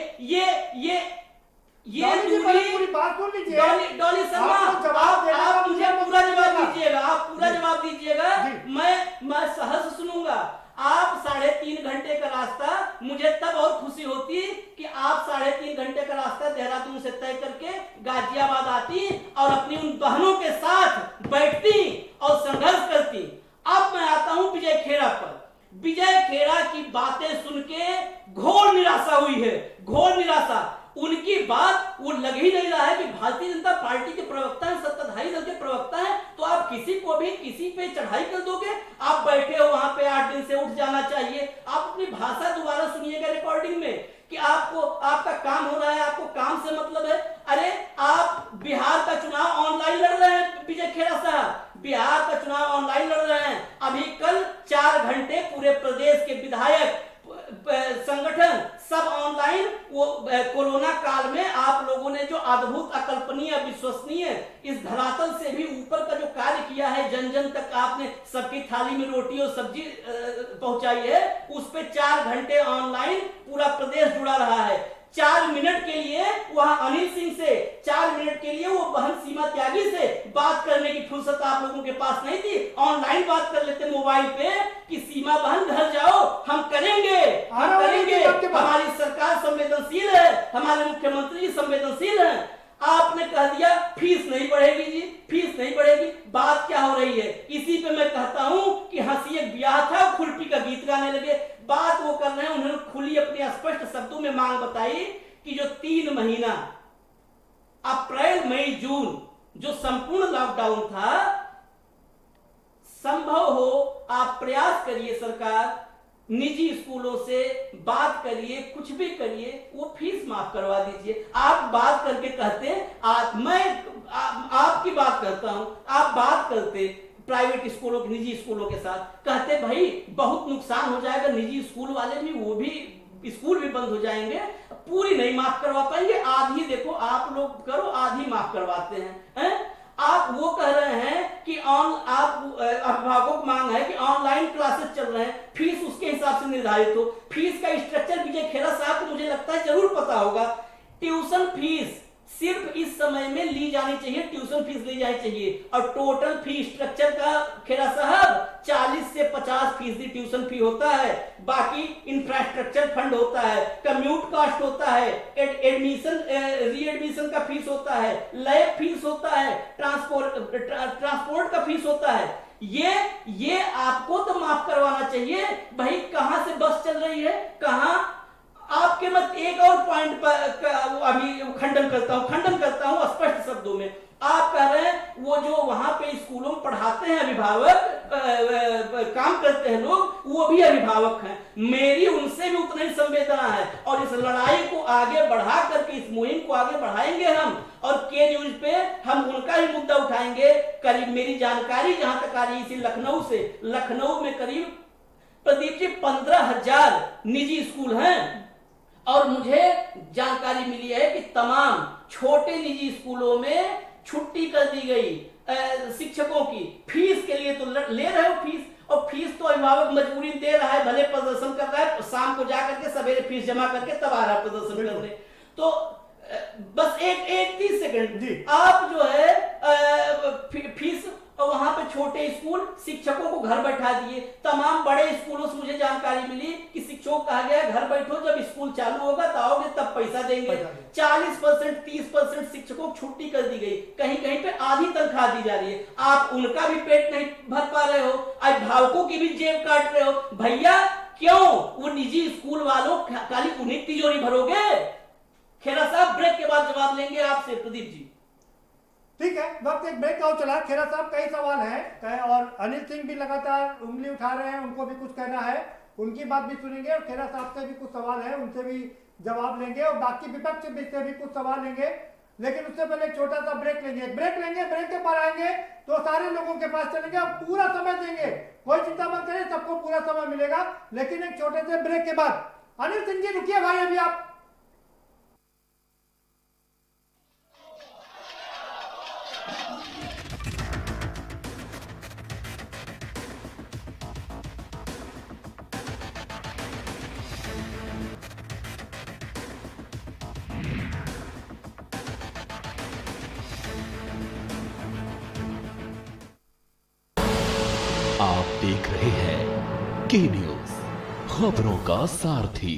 पूरी बात सुन लीजिए। डॉली शर्मा, आप मुझे पूरा जवाब दीजिएगा, मैं सहज सुनूंगा। आप 3.5 घंटे का रास्ता, मुझे तब और खुशी होती कि आप 3.5 घंटे का रास्ता देहरादून से तय करके गाजियाबाद आती और अपनी उन बहनों के साथ बैठती और संघर्ष करती। अब मैं आता हूं विजय खेड़ा पर। विजय खेड़ा की बातें सुन के घोर निराशा हुई है, घोर निराशा। उनकी बात वो लग ही नहीं रहा है कि भारतीय जनता पार्टी के प्रवक्ता हैं, सत्ताधारी दल के प्रवक्ता हैं, तो आप किसी को भी किसी पे चढ़ाई कर दोगे? आप बैठे हो वहां पे, 8 दिन से उठ जाना चाहिए। आप अपनी भाषा दोबारा सुनिएगा रिकॉर्डिंग में कि आपका काम हो रहा है, आपको काम से मतलब है। अरे आप बिहार का चुनाव ऑनलाइन लड़ रहे हैं विजय खेड़ा साहब, बिहार का चुनाव ऑनलाइन लड़ रहे हैं। अभी कल 4 घंटे पूरे प्रदेश के विधायक, संगठन सब ऑनलाइन। वो कोरोना काल में आप लोगों ने जो अद्भुत, अकल्पनीय, अविश्वसनीय, इस धरातल से भी ऊपर का जो कार्य किया है, जन जन तक आपने सबकी थाली में रोटी और सब्जी पहुंचाई है, उस पे 4 घंटे ऑनलाइन पूरा प्रदेश जुड़ा रहा है। 4 मिनट के लिए वहां अनिल सिंह से, 4 मिनट के लिए वो बहन सीमा त्यागी से बात करने की फुर्सत आप लोगों के पास नहीं थी। ऑनलाइन बात कर लेते मोबाइल पे कि सीमा बहन घर जाओ, हम करेंगे, हम करेंगे, हमारी सरकार संवेदनशील है, हमारे मुख्यमंत्री जी संवेदनशील हैं। आपने कह दिया फीस नहीं बढ़ेगी जी, फीस नहीं बढ़ेगी। बात क्या हो रही है? इसी पे मैं कहता हूं कि हंसी एक ब्याह था, खुरपी का गीत गाने लगे। बात वो कर रहे हैं, उन्होंने खुली अपने स्पष्ट शब्दों में मांग बताई कि जो 3 महीना अप्रैल मई जून जो संपूर्ण लॉकडाउन था, संभव हो आप प्रयास करिए, सरकार निजी स्कूलों से बात करिए, कुछ भी करिए, वो फीस माफ करवा दीजिए। आप बात करके कहते, आपकी बात करता हूं, आप बात करते प्राइवेट स्कूलों, निजी स्कूलों के साथ, कहते भाई बहुत नुकसान हो जाएगा, निजी स्कूल वाले भी, वो भी स्कूल भी बंद हो जाएंगे, पूरी नहीं माफ करवा पाएंगे, आधी देखो आप लोग करो, आधी माफ करवाते हैं। आप वो कह रहे हैं कि अभिभावकों की मांग है कि ऑनलाइन क्लासेस चल रहे हैं, फीस उसके हिसाब से निर्धारित हो। फीस का स्ट्रक्चर विजय खेरा साहब को मुझे लगता है जरूर पता होगा। ट्यूशन फीस सिर्फ इस समय में ली जानी चाहिए, ट्यूशन फीस ली जानी चाहिए, और टोटल फी स्ट्रक्चर का खेरा साहब 40 से 50% ट्यूशन फी होता है, बाकी इंफ्रास्ट्रक्चर फंड होता है, कम्यूट कॉस्ट होता है, एडमिशन रीएडमिशन का फीस होता है, लैब फीस होता है, ट्रांसपोर्ट का फीस होता है। ये आपको तो माफ करवाना चाहिए भाई। कहां से बस चल रही है, कहां? आपके मत एक और पॉइंट पर अभी खंडन करता हूं स्पष्ट शब्दों में। आप कह रहे हैं वो जो वहां पे स्कूलों में पढ़ाते हैं अभिभावक, काम करते हैं लोग, वो भी अभिभावक हैं। मेरी उनसे भी उतना ही संवेदना है, और इस लड़ाई को आगे बढ़ा करके, इस मुहिम को आगे बढ़ाएंगे हम, और के न्यूज पे हम उनका ही मुद्दा उठाएंगे। करीब मेरी जानकारी जहां तक आ रही थी लखनऊ से, लखनऊ में करीब प्रदीप जी 15,000 निजी स्कूल हैं, और मुझे जानकारी मिली है कि तमाम छोटे निजी स्कूलों में छुट्टी कर दी गई शिक्षकों की। फीस के लिए तो ले रहे हो फीस, और फीस तो अभिभावक मजबूरी दे रहा है, भले प्रदर्शन कर रहा है, शाम को जाकर के सवेरे फीस जमा करके तब आ रहा है प्रदर्शन करने। तो बस एक 30 सेकंड, आप जो है फीस, और वहां पे छोटे स्कूल शिक्षकों को घर बैठा दिए। तमाम बड़े स्कूलों से मुझे जानकारी मिली कि शिक्षकों को कहा गया घर बैठो, जब स्कूल चालू होगा तो आओगे तब पैसा देंगे। 40% 30% शिक्षकों को छुट्टी कर दी गई, कहीं कहीं पे आधी तनख्वाह दी जा रही है। आप उनका भी पेट नहीं भर पा रहे हो, अभिभावकों की भी जेब काट रहे हो। भैया क्यों वो निजी स्कूल वालों खाली उन्हीं तिजोरी भरोगे? खेरा साहब ब्रेक के बाद जवाब लेंगे आपसे। प्रदीप जी ठीक है, वक्त एक ब्रेक का हो चला। खेरा साहब कई सवाल हैं, और अनिल सिंह भी लगातार उंगली उठा रहे हैं, उनको भी कुछ कहना है, उनकी बात भी सुनेंगे, और खेरा साहब से भी कुछ सवाल है, उनसे भी जवाब लेंगे, और बाकी विपक्ष से भी कुछ सवाल लेंगे। लेकिन उससे पहले एक छोटा सा ब्रेक लेंगे, ब्रेक के बाद आएंगे तो सारे लोगों के पास चलेंगे और पूरा समय देंगे। कोई चिंता मत करें, सबको पूरा समय मिलेगा, लेकिन एक छोटे से ब्रेक के बाद। अनिल सिंह जी रुकिए भाई, अभी आप देख रहे हैं के न्यूज, खबरों का सारथी।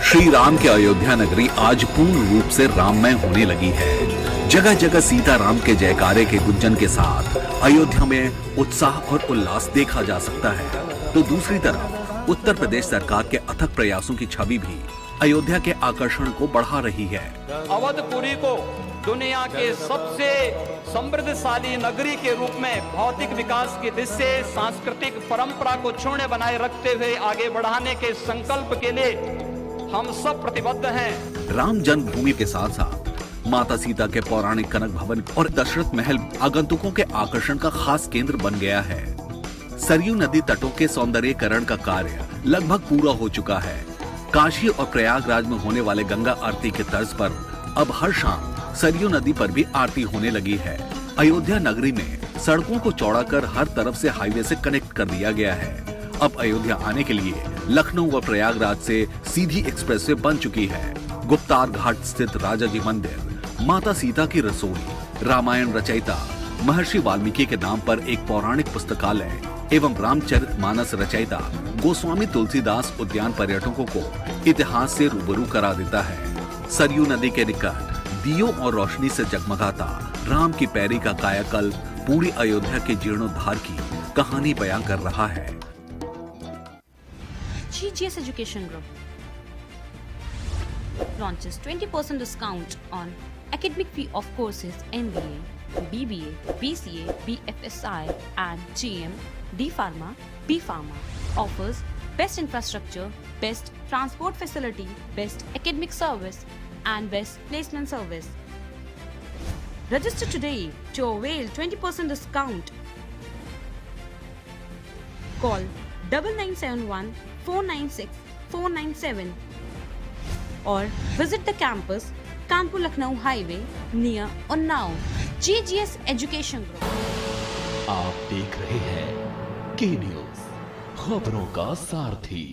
श्री राम के अयोध्या नगरी आज पूर्ण रूप से राममय होने लगी है। जगह जगह सीता राम के जयकारे के गुंजन के साथ अयोध्या में उत्साह और उल्लास देखा जा सकता है। तो दूसरी तरफ उत्तर प्रदेश सरकार के अथक प्रयासों की छवि भी अयोध्या के आकर्षण को बढ़ा रही है। अवधपुरी को दुनिया के सबसे समृद्धशाली नगरी के रूप में भौतिक विकास की दिशा से सांस्कृतिक परंपरा को क्षुण्ण बनाए रखते हुए आगे बढ़ाने के संकल्प के लिए हम सब प्रतिबद्ध हैं। राम जन्मभूमि के साथ साथ माता सीता के पौराणिक कनक भवन और दशरथ महल आगंतुकों के आकर्षण का खास केंद्र बन गया है। सरयू नदी तटों के सौंदर्यीकरण का कार्य लगभग पूरा हो चुका है। काशी और प्रयागराज में होने वाले गंगा आरती के तर्ज पर अब हर शाम सरयू नदी पर भी आरती होने लगी है। अयोध्या नगरी में सड़कों को चौड़ा कर हर तरफ से हाईवे से कनेक्ट कर दिया गया है। अब अयोध्या आने के लिए लखनऊ व प्रयागराज से सीधी एक्सप्रेसवे बन चुकी है। गुप्तार घाट स्थित राजाजी मंदिर, माता सीता की रसोई, रामायण रचयिता महर्षि वाल्मीकि के नाम पर एक पौराणिक पुस्तकालय एवं रामचरितमानस रचयिता गोस्वामी तुलसीदास उद्यान पर्यटकों को इतिहास से रूबरू करा देता है। सरयू नदी के निकट दियों और रोशनी से जगमगाता राम की पैरी का कायाकल्प पूरी अयोध्या के जीर्णोद्धार की कहानी बयां कर रहा है। GGS Education Group launches 20% discount on academic fee of courses MBA, BBA, BCA, BFSI and GM, D Pharma, B Pharma. Offers best infrastructure, best transport facility, best academic service and best placement service. Register today to avail 20% discount. Call 9971 496 497 or visit the campus Kanpur Lucknow Highway near Unnao. GGS Education Group. आप देख रहे हैं के news, खबरों का सारथी।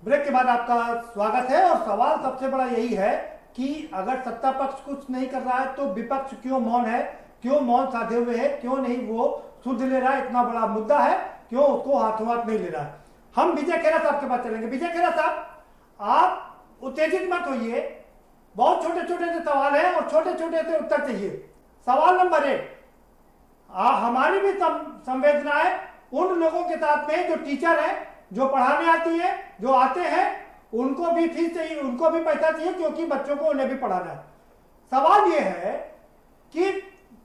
Break के बाद आपका स्वागत है। और सवाल सबसे बड़ा यही है कि अगर सत्ता पक्ष कुछ नहीं कर रहा है तो विपक्ष क्यों मौन है, क्यों मौन साधे हुए है, क्यों नहीं वो सुध ले रहा है। इतना बड़ा मुद्दा है, क्यों उसको हाथों हाथ नहीं ले रहा है। हम विजय खेरा साहब के पास चलेंगे। विजय खेरा साहब, आप उत्तेजित मत होइए, बहुत छोटे छोटे से सवाल है और छोटे छोटे से उत्तर चाहिए। सवाल नंबर 1, हमारी भी संवेदना है उन लोगों के साथ में जो टीचर है, जो पढ़ाने आती है, जो आते हैं, उनको भी फीस चाहिए, उनको भी पैसा चाहिए, क्योंकि बच्चों को उन्हें भी पढ़ाना है। सवाल यह है कि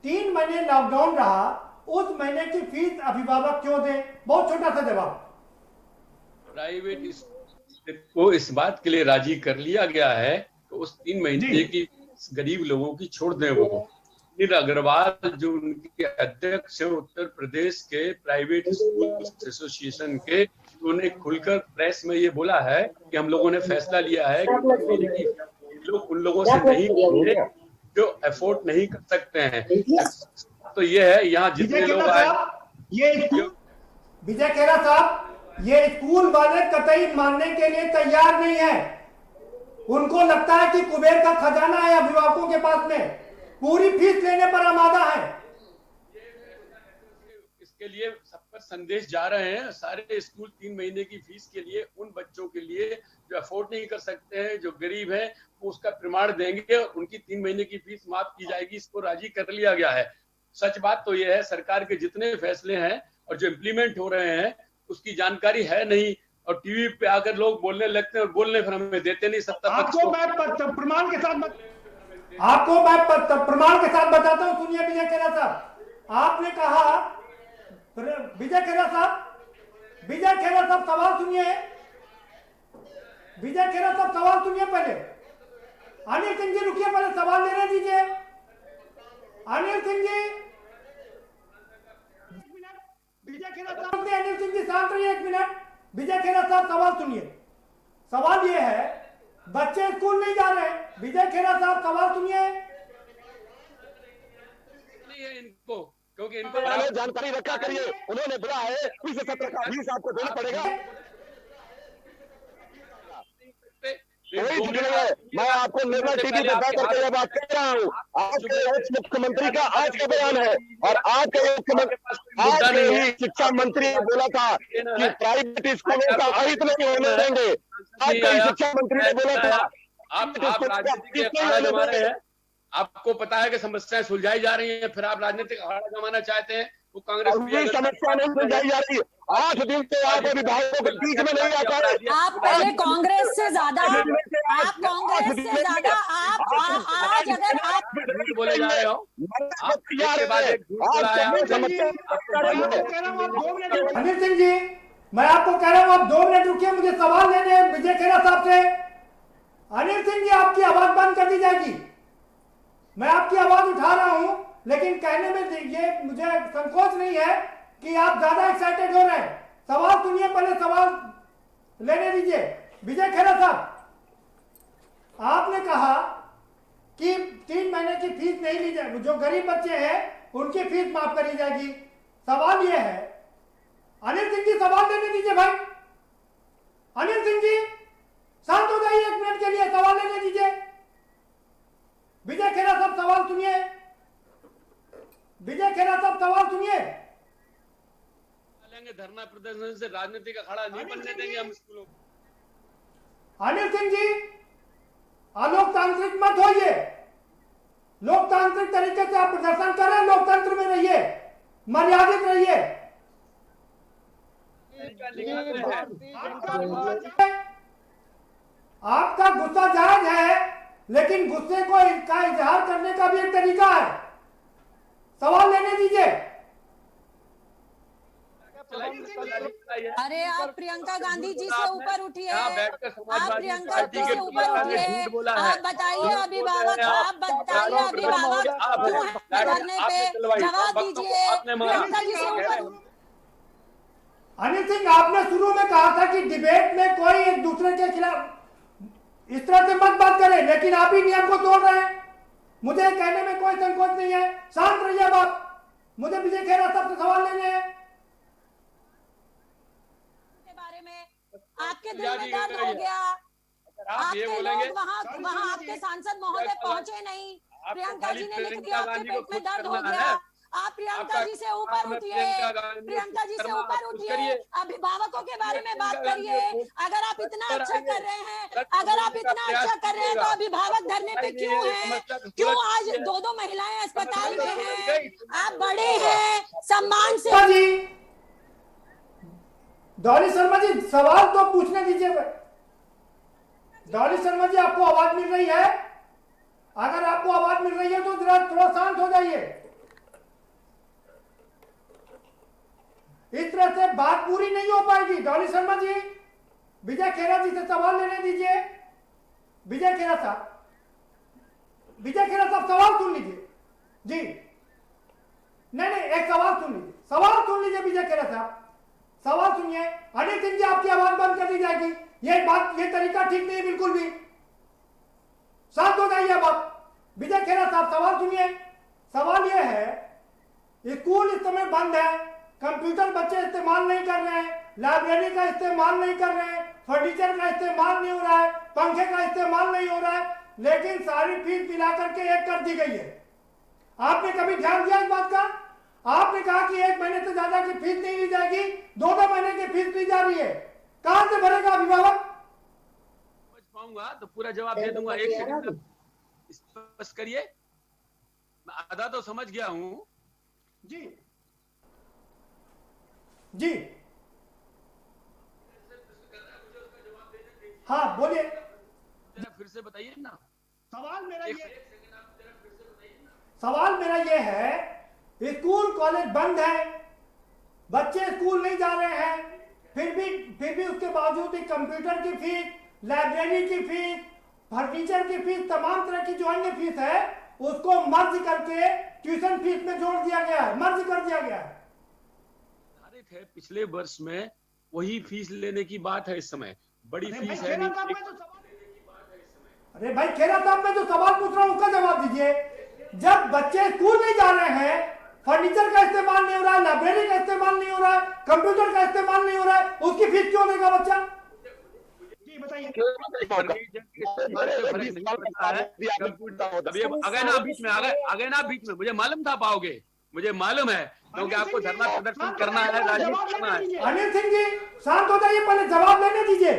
3 महीने लॉकडाउन रहा, उस महीने की फीस अभिभावक क्यों दें? बहुत छोटा सा जवाब। प्राइवेट को इस बात के लिए राजी कर लिया गया है तो उस 3 महीने की गरीब लोगों की छोड़ दें। वो नील अग्रवाल जो उनके अध्यक्ष है उत्तर प्रदेश के प्राइवेट स्कूल एसोसिएशन के, उन्होंने खुलकर प्रेस में ये बोला है कि हम लोगों ने फैसला लिया है कि लोग उन लोगों से नहीं होंगे जो अफोर्ड नहीं कर सकते हैं। तो ये है यहाँ जितने लोग आए, विजय खेरा साहब, ये स्कूल वाले कतई मानने के लिए तैयार नहीं है। उनको लगता है कि कुबेर का खजाना है अभिभावकों के पास में, पूरी फीस लेने पर आमादा है। इसके लिए सब पर संदेश जा रहे हैं। सारे स्कूल 3 महीने की फीस के लिए उन बच्चों के लिए जो अफोर्ड नहीं कर सकते हैं, जो गरीब हैं, वो उसका प्रमाण देंगे और उनकी 3 महीने की फीस माफ की जाएगी। इसको राजी कर लिया गया है। सच बात तो यह है, सरकार के जितने फैसले हैं और जो इम्प्लीमेंट हो रहे हैं उसकी जानकारी है नहीं, और टीवी पे आकर लोग बोलने लगते हैं और बोलने फिर हमें देते नहीं। सत्ता पक्ष आपको मैं प्रमाण के साथ बताता हूं, सुनिए विजय खेरा साहब। आपने कहा, विजय खेरा साहब सवाल सुनिए, विजय खेरा साहब सवाल सुनिए पहले। अनिल सिंह जी रुकिए, पहले सवाल लेने दीजिए। अनिल सिंह जी, विजय खेरा साहब, अनिल सिंह जी शांत रहिए 1 मिनट। विजय खेरा साहब सवाल सुनिए। सवाल ये है, बच्चे स्कूल नहीं जा रहे। विजय खेरा साहब सवाल सुनिए। नहीं है इनको, क्योंकि इनको जानकारी रखा करिए। उन्होंने बोला है इस सत्र का फीस आपको देना पड़ेगा। मैं आपको निर्मल टीवी पे बैठ करके ये बात कह रहा हूँ। आज के मुख्यमंत्री का आज का बयान है, और आज के ही शिक्षा मंत्री ने बोला था कि प्राइवेट स्कूलों का अहित नहीं होने देंगे। आज का शिक्षा मंत्री ने बोला था। आप राजनीति के अखाड़ा जमा रहे हैं। आपको पता है कि समस्याएं सुलझाई जा रही हैं, फिर आप राजनीतिक अखाड़ा जमाना चाहते हैं। वो कांग्रेस समस्या नहीं सुलझाई जा रही। 8 दिन से आप अभिभावकों के बीच में नहीं आता है। आप पहले कांग्रेस से ज्यादा, आप आज अगर आप बोले जा रहे हो, अनिल सिंह जी, मैं आपको कह रहा हूं आप 2 मिनट रुकिए, मुझे सवाल लेने हैं विजय खेरा साहब से। अनिल सिंह जी, आपकी आवाज बंद कर दी जाएगी। मैं आपकी आवाज उठा रहा हूं, लेकिन कहने में ये मुझे संकोच नहीं है कि आप ज्यादा एक्साइटेड हो रहे हैं। सवाल सुनिए, पहले सवाल लेने दीजिए। विजय खेरा साहब, आपने कहा कि 3 महीने की फीस नहीं ली जाएगी, जो गरीब बच्चे हैं उनकी फीस माफ करी जाएगी। सवाल यह है, अनिल सिंह जी सवाल लेने दीजिए भाई। अनिल सिंह जी शांत हो जाइए 1 मिनट के लिए, सवाल लेने दीजिए। विजय खेरा साहब सवाल सुनिए। विजय खेरा साहब सवाल सुनिए। धरना प्रदर्शन से राजनीतिक अखाड़ा नहीं बनने देंगे हम स्कूलों। अनिल सिंह जी अलोकतांत्रिक मत होइए। लोकतांत्रिक तरीके से आप प्रदर्शन करें, लोकतंत्र में रहिए, मर्यादित रहिए। आपका गुस्सा जायज है, लेकिन गुस्से को का इजहार करने का भी एक तरीका है। सवाल लेने दीजिए। अरे आप प्रियंका गांधी जी से ऊपर उठिए, आप प्रियंका जी से ऊपर उठिए। आप बताइए अभिभावक, आप बताइए अभिभावक क्यों है धरने पे, जवाब दीजिए। प्रियंका जी से ऊपर। अनिल सिंह, आपने शुरू में कहा था कि डिबेट में कोई एक दूसरे के खिलाफ इस तरह से मत बात करें, लेकिन आप ही नियम को तोड़ रहे हैं। मुझे कहने में कोई संकोच नहीं है, शांत रहिए आप। मुझे विजय खेरा साहब से सवाल लेने हैं। बारे में आपके दिल में दर्द हो गया, आपके लोग वहाँ आपके सांसद महोदय पहुंचे नहीं, प्रियंका जी ने लिख दिया आपके पेट में दर्द हो गया। आप प्रियंका जी से ऊपर उठिए, प्रियंका जी से ऊपर उठिए, अभिभावकों के बारे में बात करिए। अगर आप इतना अच्छा कर रहे हैं, अगर आप इतना अच्छा कर रहे हैं तो अभिभावक धरने पे क्यों हैं? क्यों आज 2 महिलाएं अस्पताल में हैं? आप बड़े हैं, सम्मान से। डॉली शर्मा जी सवाल तो पूछने दीजिए। डॉली शर्मा जी, आपको आवाज मिल रही है? अगर आपको आवाज मिल रही है तो जरा थोड़ा शांत हो जाइए। इस तरह से बात पूरी नहीं हो पाएगी। डॉली शर्मा जी, विजय खेरा जी से सवाल लेने दीजिए। विजय खेरा साहब, विजय खेरा साहब सवाल सुन लीजिए जी। नहीं, एक सवाल सुन लीजिए, सवाल सुन लीजिए विजय खेरा साहब, सवाल सुनिए। अनिल सिंह जी, आपकी आवाज बंद कर दी जाएगी। ये तरीका ठीक नहीं बिल्कुल भी। शांत हो जाइए अब आप। विजय खेरा साहब सवाल सुनिए। सवाल यह है, स्कूल इस समय बंद है, कंप्यूटर बच्चे इस्तेमाल नहीं कर रहे हैं, लाइब्रेरी का इस्तेमाल नहीं कर रहे हैं, फर्नीचर का इस्तेमाल नहीं हो रहा है, पंखे का इस्तेमाल नहीं हो रहा है, लेकिन सारी फीस मिलाकर के एक कर दी गई है। आपने कभी ध्यान दिया इस बात का? आपने कहा कि 1 महीने से ज्यादा की फीस नहीं ली जाएगी, 2 महीने की फीस ली जा रही है। कहां से भरेगा अभिभावक? समझ पाऊंगा तो पूरा जवाब दे दूंगा। 1 सेकंड स्पष्ट करिए। मैं आधा तो समझ गया हूं जी। जी हाँ बोलिए, फिर से बताइए ना। सवाल मेरा ये है, स्कूल कॉलेज बंद है, बच्चे स्कूल नहीं जा रहे हैं, फिर भी उसके बावजूद भी कंप्यूटर की फीस, लाइब्रेरी की फीस, फर्नीचर की फीस, तमाम तरह की जो अन्य फीस है उसको मर्ज करके ट्यूशन फीस में जोड़ दिया गया है, मर्ज कर दिया गया है। है पिछले वर्ष में वही फीस लेने की बात है। इस समय बड़ी फीस है नहीं। अरे भाई खेरा साहब, मैं जो सवाल पूछ रहा हूं उसका जवाब दीजिए। जब बच्चे स्कूल नहीं जा रहे हैं, फर्नीचर का इस्तेमाल नहीं हो रहा है, लाइब्रेरी का इस्तेमाल नहीं हो रहा है, कंप्यूटर का इस्तेमाल नहीं हो रहा है, उसकी फीस क्यों देगा बच्चा? जी बताइए। अगर ना बीच में मुझे मालूम था पाओगे, मुझे मालूम है, क्योंकि आपको धरना प्रदर्शन करना है, राजनीति करना है। अनिल सिंह जी शांत हो जाइए, पहले जवाब लेने दीजिए।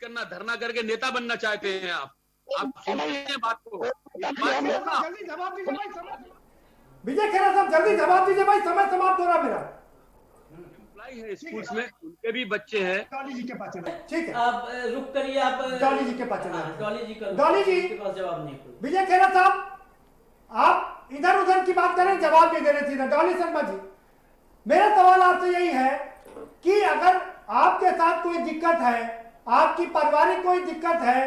करना धरना करके नेता बनना चाहते हैं आप सुनिए बात को। विजय खेरा साहब जल्दी जवाब दीजिए भाई, समय समाप्त हो रहा मेरा। एम्प्लॉय है स्कूल्स में, उनके भी बच्चे हैं। डॉली जी के पास चले, ठीक है आप रुक करिए, आप डॉली जी के पास चले। डॉली जी के पास जवाब नहीं। विजय खेरा साहब, आप इधर उधर की बात करें, जवाब नहीं दे रहे थे। डॉली शर्मा जी, मेरा सवाल आपसे यही है कि अगर आपके साथ कोई दिक्कत है, आपकी पारिवारिक कोई दिक्कत है,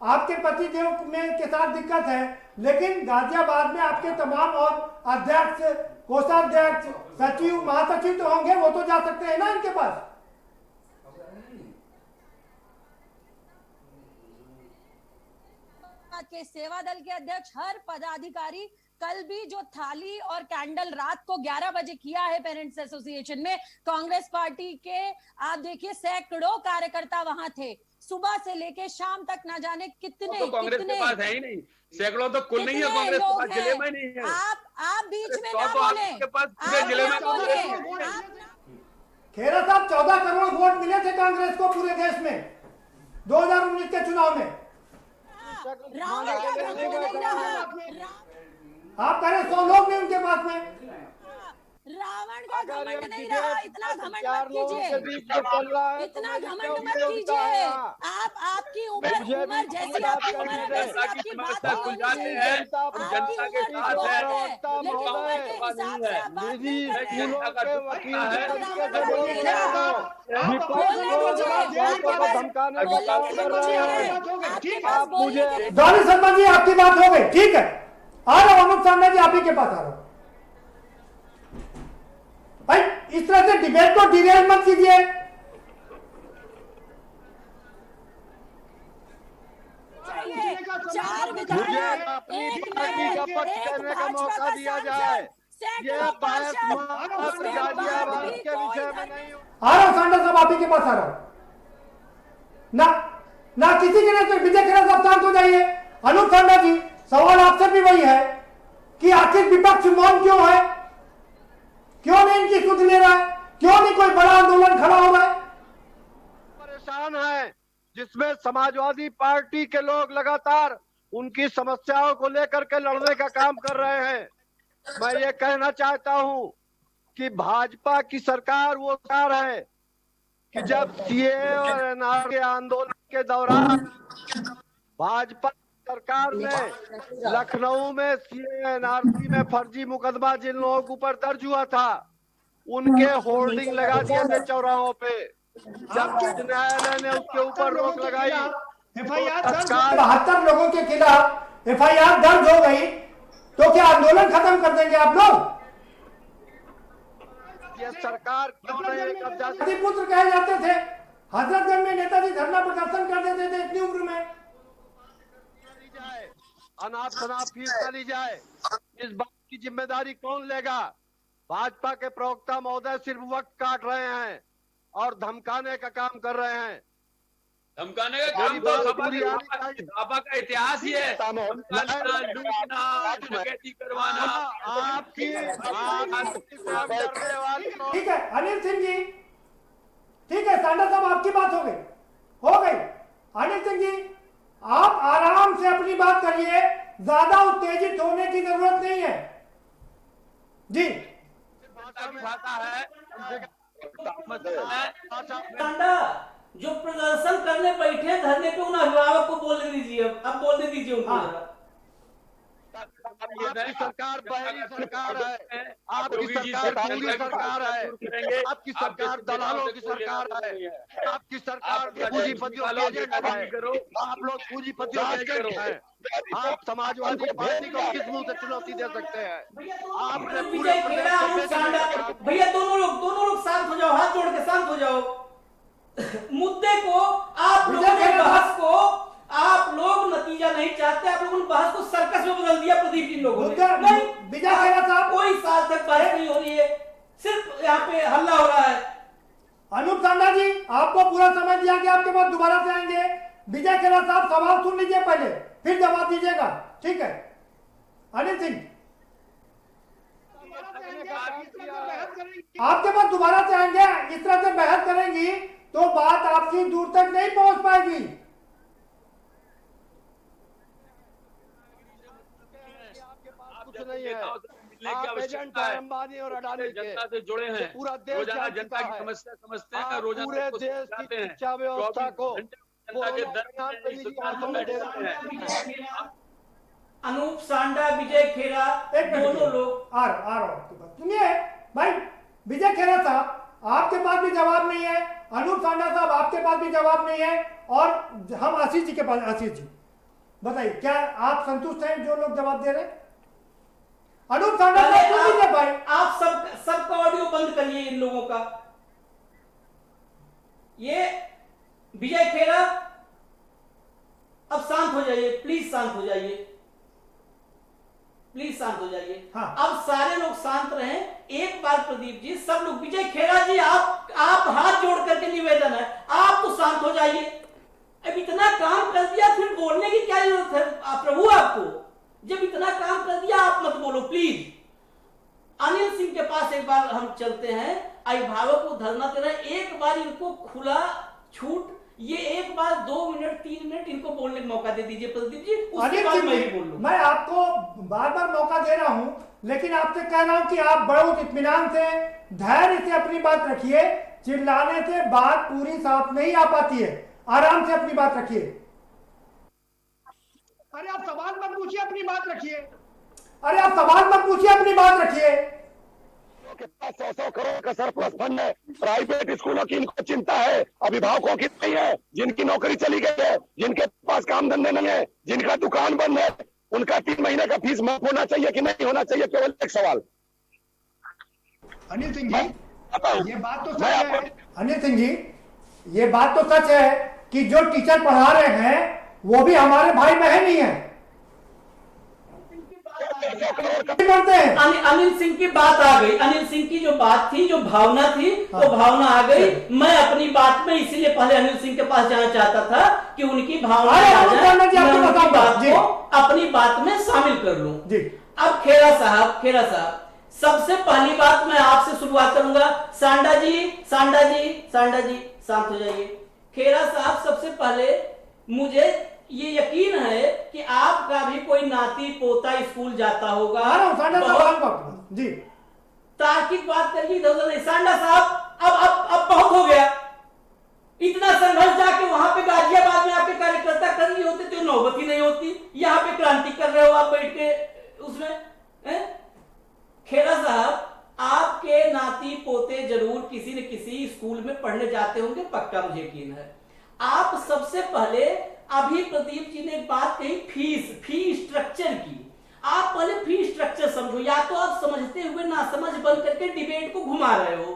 आपके पति देव में के साथ दिक्कत है, लेकिन गाजियाबाद में आपके तमाम और अध्यक्ष, कोषाध्यक्ष, सचिव, महासचिव तो होंगे, वो तो जा सकते हैं ना इनके पास। के सेवा दल के अध्यक्ष, हर पदाधिकारी, कल भी जो थाली और कैंडल रात को 11 बजे किया है पेरेंट्स एसोसिएशन में, कांग्रेस पार्टी के आप देखिए सैकड़ों कार्यकर्ता वहां थे, सुबह से लेके शाम तक ना जाने कितने तो कांग्रेस के पास है ही नहीं, सैकड़ों तो कुल नहीं है कांग्रेस के पास, जिले में नहीं है। आप बीच में ना बोले, के पास पूरे जिले में खेरा साहब 14 करोड़ वोट मिले थे कांग्रेस को पूरे देश में 2019 के चुनाव में। आप कह रहे 100 लोग नहीं उनके पास में। रावण का घमंड नहीं रहा, इतना घमंड मत कीजिए, इतना घमंड मत कीजिए। आपकी उम्र जैसी आपकी उम्र है वैसी आपकी बात खुल जाते हैं, जनता के साथ है, डॉली शर्मा जी आपकी बात हो गई, ठीक है, आ रहा हूं, अनूप सांडा जी आप ही के पास आ रहा हूं। भाई इस तरह से डिबेट को डिरेल मत कीजिए। चार विधायक, अपनी पार्टी का पक्ष करने का मौका दिया जाए। ये बहस गाजियाबाद के विषय में नहीं। आ रहा हूं सांडा साहब आप ही के पास आ रहा हूं। ना किसी के लिए विजय खेरा साहब शांत हो जाइए। अनूप सांडा जी सवाल आपसे भी वही है कि आखिर विपक्ष मौन क्यों है, क्यों नहीं इनकी सुध ले रहा है, क्यों नहीं कोई बड़ा आंदोलन खड़ा हो रहा है। परेशान है, जिसमें समाजवादी पार्टी के लोग लगातार उनकी समस्याओं को लेकर के लड़ने का काम कर रहे हैं। मैं ये कहना चाहता हूं कि भाजपा की सरकार वो सरकार है कि जब सीए और एनआर के आंदोलन के दौरान भाजपा सरकार ने लखनऊ में सीए एनआरसी में फर्जी मुकदमा जिन लोगों के ऊपर दर्ज हुआ था, उनके होर्डिंग लगा दिए थे चौराहों पे। जब न्यायालय ने उसके ऊपर रोक लगाई, FIR 72 लोगों के खिलाफ FIR दर्ज हो गई, तो क्या आंदोलन खत्म कर देंगे आप लोग? ये सरकार क्यों नहीं कब्जा पुत्र कहे जाते थे, हजरतगंज में नेताजी धरना प्रदर्शन कर देते थे इतनी उम्र में। अनाप शनाप फीस ली जाए, इस बात की जिम्मेदारी कौन लेगा? भाजपा के प्रवक्ता महोदय सिर्फ वक्त काट रहे हैं और धमकाने का काम कर रहे हैं। धमकाने का काम तो सपा का इतिहास ही है, डकैती करवाना। आपकी ठीक है अनिल सिंह जी, ठीक है सांडा साहब आपकी बात हो गई। अनिल सिंह जी आप आराम से अपनी बात करिए, ज्यादा उत्तेजित होने की जरूरत नहीं है जी। सांडा जो प्रदर्शन करने बैठे धरने पे उन अभिभावक को बोलने दीजिए, अब बोलने दीजिए उनको। आपकी सरकार बहरी सरकार है, आपकी सरकार पूरी सरकार है, आपकी सरकार दलालों की सरकार है, आपकी सरकार पूंजीपतियों के एजेंट है, आप लोग पूंजीपतियों के एजेंट हैं। आप समाजवादी पार्टी को किस मुंह से चुनौती दे सकते हैं? आपने पूरे भैया दोनों लोग शांत हो जाओ, हाथ जोड़ के शांत हो जाओ। मुद्दे को आप लोगों ने बहस को आप लोग नतीजा नहीं चाहते, आप लोगों ने बहस को सर्कस में बदल दिया प्रदीप जी लोगों ने। नहीं विजय खेरा साहब कोई साल तक बहस नहीं हो रही है, सिर्फ यहाँ पे हल्ला हो रहा है। अनूप सांडा जी आपको पूरा समय दिया कि आपके पास दोबारा से आएंगे। विजय खेरा साहब सवाल सुन लीजिए पहले, फिर जवाब दीजिएगा, ठीक है। अनिल सिंह आपके पास दोबारा से आएंगे, इस तरह से बहस करेंगी तो बात आपकी दूर तक नहीं पहुंच पाएगी। कुछ नहीं है, आप एजेंट हैं अंबानी और अडानी के, जनता से जुड़े हैं, पूरा देश रोजाना जनता की समस्या समझते हैं, रोजाना पूरे देश की शिक्षा व्यवस्था को अनूप सांडा, विजय खेरा, दोनों लोग आ रहा हूं। सुनिए भाई, विजय खेरा साहब आपके पास भी जवाब नहीं है, अनूप सांडा साहब आपके पास भी जवाब नहीं है, और हम आशीष जी के पास। आशीष जी बताइए, क्या आप संतुष्ट हैं जो लोग जवाब दे रहे हैं? अनूप सांडा साहब भाई, आप सबका ऑडियो बंद करिए इन लोगों का। ये विजय खेड़ा, अब शांत हो जाइए प्लीज, शांत हो जाइए प्लीज, शांत हो जाइए। हाँ। अब सारे लोग शांत रहें एक बार। प्रदीप जी, सब लोग, विजय खेड़ा जी, आप हाथ जोड़ करके निवेदन है, आप तो शांत हो जाइए। अब इतना काम कर दिया फिर बोलने की क्या जरूरत है प्रभु आपको? जब इतना काम कर दिया आप मत बोलो प्लीज। अनिल सिंह के पास एक बार हम चलते हैं। अभिभावक को धरना दे रहे हैं, एक बार इनको खुला छूट, ये एक बार 2 मिनट 3 मिनट इनको बोलने का मौका दे दीजिए प्रदीप जी, उसके बाद मैं ही बोल लूं। मैं आपको बार बार मौका दे रहा हूं, लेकिन आपसे कह रहा हूं कि आप बहुत इत्मीनान से, धैर्य से अपनी बात रखिए। चिल्लाने से बात पूरी साफ नहीं आ पाती है, आराम से अपनी बात रखिए। अरे आप सवाल मत पूछिए, अपनी बात रखिए। अरे आप सवाल मत पूछिए, अपनी बात रखिए। के पास 100 करोड़ का सरप्लस फंड है, प्राइवेट स्कूलों की इनको चिंता है, अभिभावकों की नहीं है, जिनकी नौकरी चली गई है, जिनके पास काम धंधे नहीं है, जिनका दुकान बंद है, उनका 3 महीने का फीस माफ होना चाहिए कि नहीं होना चाहिए? केवल एक सवाल। अनिल सिंह जी, ये बात तो सच है। अनिल सिंह जी, ये बात तो सच है कि जो टीचर पढ़ा रहे हैं वो भी हमारे भाई बहन ही हैं। अनिल सिंह की बात आ गई, अनिल सिंह की जो बात थी, जो भावना थी, वो भावना आ गई। मैं अपनी बात में इसीलिए पहले अनिल सिंह के पास जाना चाहता था कि उनकी भावना अपनी बात में शामिल कर लूं। अब खेड़ा साहब, सबसे पहली बात मैं आपसे शुरुआत करूंगा। सांडा जी शांत हो जाइए। खेड़ा साहब, सबसे पहले मुझे ये यकीन है कि आपका भी कोई नाती पोता स्कूल जाता होगा। जी, तार्किक बात करिए, इधर सांडा साहब, अब बहुत हो गया। इतना संघर्ष जाके वहां पे गाजियाबाद में आपके कार्यकर्ता कर रही होते तो नौबत ही नहीं होती। यहाँ पे क्रांति कर रहे हो आप बैठ के उसमें। खेड़ा साहब, आपके नाती पोते जरूर किसी न किसी स्कूल में पढ़ने जाते होंगे, पक्का मुझे यकीन है। आप सबसे पहले, अभी प्रदीप जी ने एक बात कही फी स्ट्रक्चर की। आप पहले फी स्ट्रक्चर समझो, या तो आप समझते हुए ना समझ बन करके डिबेट को घुमा रहे हो।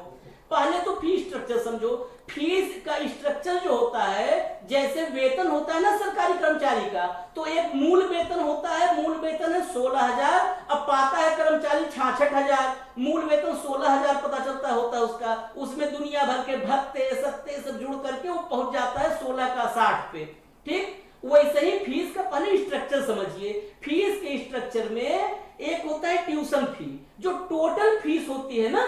पहले तो फी स्ट्रक्चर समझो। फीस का स्ट्रक्चर जो होता है, जैसे वेतन होता है ना सरकारी कर्मचारी का, तो एक मूल वेतन होता है, मूल वेतन है 16,000, अब पाता है कर्मचारी 66,000, मूल वेतन 16,000 पता चलता होता है उसका। उसमें दुनिया भर के भत्ते सत्ते सब जुड़ करके वो पहुंच जाता है 16 का 60 पे। ठीक वैसे ही फीस का पहले स्ट्रक्चर समझिए। फीस के स्ट्रक्चर में एक होता है ट्यूशन फी, जो टोटल फीस होती है ना,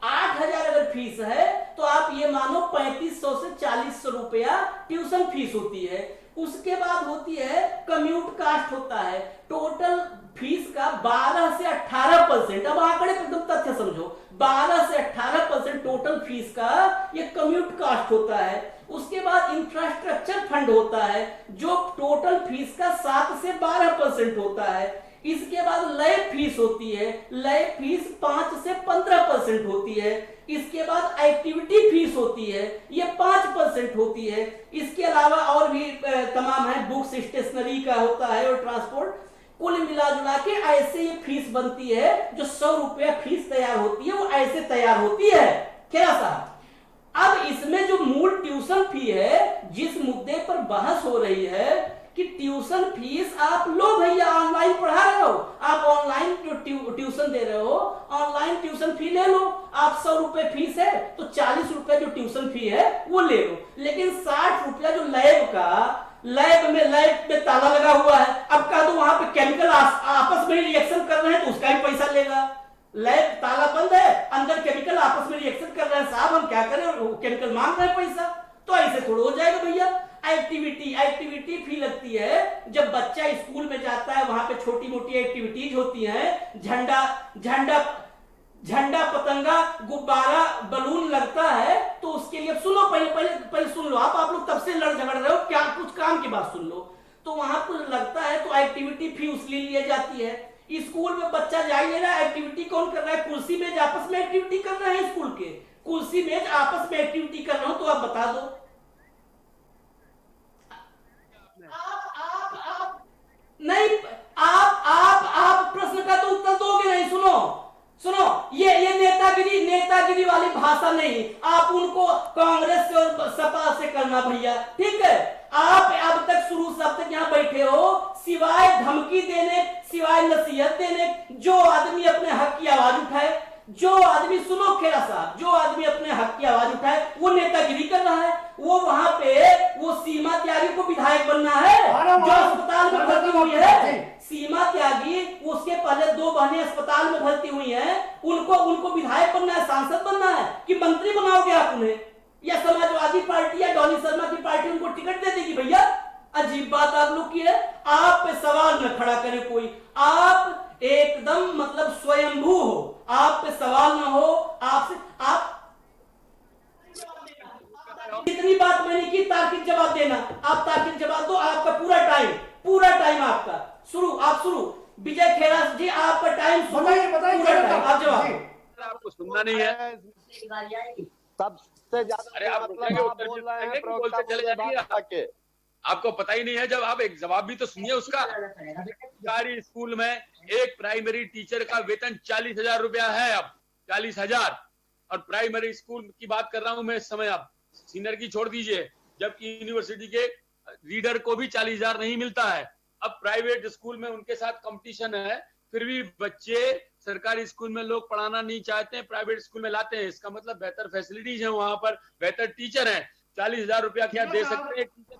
8,000 अगर फीस है तो आप ये मानो 3500 से 4000 रुपया ट्यूशन फीस होती है। उसके बाद होती है कम्यूट कास्ट होता है, टोटल फीस का 12 से 18%। अब आंकड़े पे एकदम तथ्य समझो, 12 से 18% टोटल फीस का ये कम्यूट कास्ट होता है। उसके बाद इंफ्रास्ट्रक्चर फंड होता है, जो टोटल फीस का 7 से 12% होता है। इसके बाद लय फीस होती है, लय फीस 5 से 15% होती है। इसके बाद एक्टिविटी फीस होती है, ये 5% होती है। इसके अलावा और भी तमाम है, बुक्स स्टेशनरी का होता है और ट्रांसपोर्ट। कुल मिला जुला के ऐसे ये फीस बनती है, जो 100 रुपया फीस तैयार होती है वो ऐसे तैयार होती है। क्या साहब, अब इसमें जो मूल ट्यूशन फी है, जिस मुद्दे पर बहस हो रही है कि ट्यूशन फीस आप लो भैया, ऑनलाइन पढ़ा रहे हो, आप ऑनलाइन जो ट्यूशन दे रहे हो, ऑनलाइन ट्यूशन फी ले लो। आप 100 रुपए फीस है तो 40 रुपए जो ट्यूशन फी है वो ले लो। लेकिन 60 रुपया जो लैब में ताला लगा हुआ है, अब कह दो वहां पे केमिकल आपस में रिएक्शन कर रहे हैं तो उसका भी पैसा लेगा। लैब ताला बंद है, अंदर केमिकल आपस में रिएक्शन कर रहे हैं, साहब हम क्या करें, केमिकल मांग रहे हैं पैसा, तो ऐसे थोड़ा हो जाएगा भैया। एक्टिविटी फी लगती है। जब बच्चा स्कूल में जाता है, वहां पे छोटी मोटी एक्टिविटीज होती हैं, झंडा पतंगा गुब्बारा बलून लगता है, तो उसके लिए सुनो, पहले सुन लो, आप लोग तब से लड़ झगड़ रहे हो, क्या कुछ काम की बात सुन लो। तो वहां कुछ लगता है तो एक्टिविटी फी उसलिए ली जाती है। स्कूल में बच्चा जा ही रहा है, एक्टिविटी कौन कर रहा है? कुर्सी मेज आपस में एक्टिविटी कर रहे हैं, स्कूल के कुर्सी मेज आपस में एक्टिविटी कर रहे हो, तो आप बता दो। नेतागिरी वाली भाषा नहीं, आप उनको कांग्रेस से और सपा से करना भैया, ठीक है। आप अब तक शुरू से अब तक यहाँ बैठे हो, सिवाय धमकी देने, सिवाय नसीहत देने, जो आदमी अपने हक की आवाज उठाए, जो आदमी, सुनो खेरा साहब, जो आदमी अपने हक की आवाज उठाए वो नेतागिरी कर रहा है। वो वहां पे वो सीमा त्यागी को विधायक बनना है जो अस्पताल में भर्ती हुई है। सीमा त्यागी, उसके पहले 2 बहनें अस्पताल में भर्ती हुई हैं, उनको विधायक बनना है, सांसद बनना है कि मंत्री बनाओगे आप उन्हें, या समाजवादी पार्टी या डॉली शर्मा की पार्टी उनको टिकट दे देगी भैया? अजीब बात आप लोग की है। आप पे सवाल न खड़ा करे कोई, आप एकदम मतलब स्वयंभू हो, आप पे सवाल न हो, आपसे आप इतनी बात मैंने की, तार्किक जवाब देना, आप तार्किक जवाब दो, आपका पूरा टाइम आपका शुरू, आप शुरू। विजय खेरा जी आपका टाइम शुरू, बताइए आप जवाब। आपको सुनना नहीं है, सबसे ज्यादा अरे आप बोल रहे हैं बोलते चले जाइए, आपको पता ही नहीं है। जब आप एक जवाब भी तो सुनिए उसका। सरकारी स्कूल में एक प्राइमरी टीचर का वेतन 40,000 रुपया है, अब 40,000। और प्राइमरी स्कूल की बात कर रहा हूं मैं इस समय, आप सीनियर की छोड़ दीजिए, जबकि यूनिवर्सिटी के रीडर को भी 40,000 नहीं मिलता है। अब प्राइवेट स्कूल में उनके साथ कंपटीशन है, फिर भी बच्चे सरकारी स्कूल में लोग पढ़ाना नहीं चाहते हैं, प्राइवेट स्कूल में लाते हैं। इसका मतलब बेहतर फैसिलिटीज है वहां पर, बेहतर टीचर हैं। 40,000 रुपया क्या दे सकते हैं टीचर?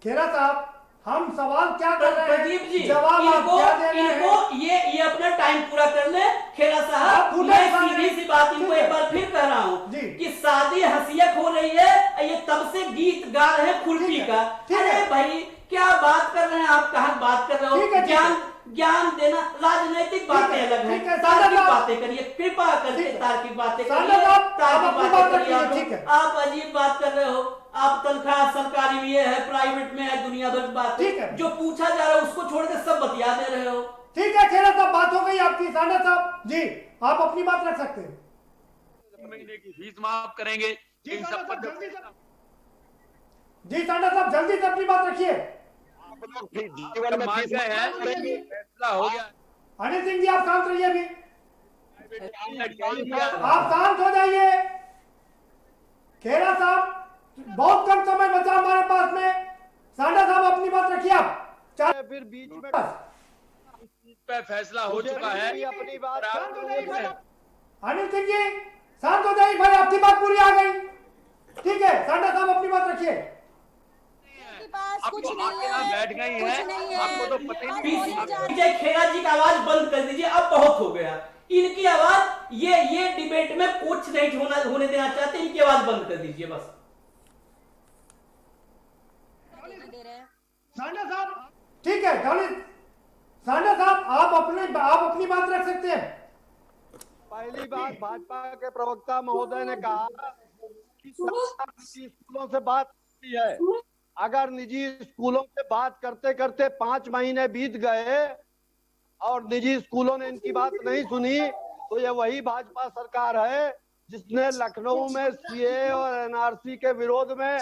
खेरा साहब, हम सवाल क्या कर रहे हैं? प्रदीप जी, जवाब इनको हैं? ये अपना टाइम पूरा कर ले। खेरा साहब, मैं सीधी सी बात इनको एक बार फिर कह रहा हूँ कि शादी हंसियत हो रही है, ये तब से गीत गा रहे हैं कुल्फी का। अरे भाई क्या बात कर रहे हैं आप, कहाँ बात कर रहे हो? ज्ञान देना, राजनीतिक बातें अलग है, तार्किक बातें करिए, कृपा करके तार्किक बातें करिए, तार्किक बातें करिए। आप अजीब बात कर रहे हो, आप तनख्वाह सरकारी भी है, प्राइवेट में है, दुनिया भर की बात है, जो पूछा जा रहा है उसको छोड़ के सब बतिया दे रहे हो। ठीक है खेरा साहब, बात हो गई आपकी। सांडा साहब जी, आप अपनी बात रख सकते हैं। महीने की फीस माफ करेंगे इन सब पर। जी सांडा साहब, जल्दी से अपनी बात रखिए। जीवन में मान गए हैं, फैसला हो गया। अनिल सिंह जी आप शांत रहिए अभी, आप शांत हो जाइए। खेरा साहब, बहुत कम समय बचा हमारे पास में। सांडा साहब अपनी बात रखिए आप। चाहे फिर बीच में पे फैसला हो चुका है, अपनी बात। अनिल सिंह जी शांत हो जाइए भाई, आपकी बात पूरी आ गई। ठीक है, सांडा साहब अपनी बात रखिए। कुछ नहीं है, बैठ गई है, आपको तो पता ही नहीं। विजय खेरा जी का आवाज बंद कर दीजिए, अब बहुत हो गया इनकी आवाज। ये डिबेट में कुछ नहीं होने देना चाहते, इनकी आवाज बंद कर दीजिए बस। सांडा साहब, ठीक है सांडा साहब, आप अपनी बात रख सकते हैं। पहली बात, भाजपा के प्रवक्ता महोदय ने कहा कि निजी स्कूलों से बात की है। अगर निजी स्कूलों से बात करते करते 5 महीने बीत गए और निजी स्कूलों ने इनकी बात नहीं सुनी, तो ये वही भाजपा सरकार है जिसने लखनऊ में सीए और एनआरसी के विरोध में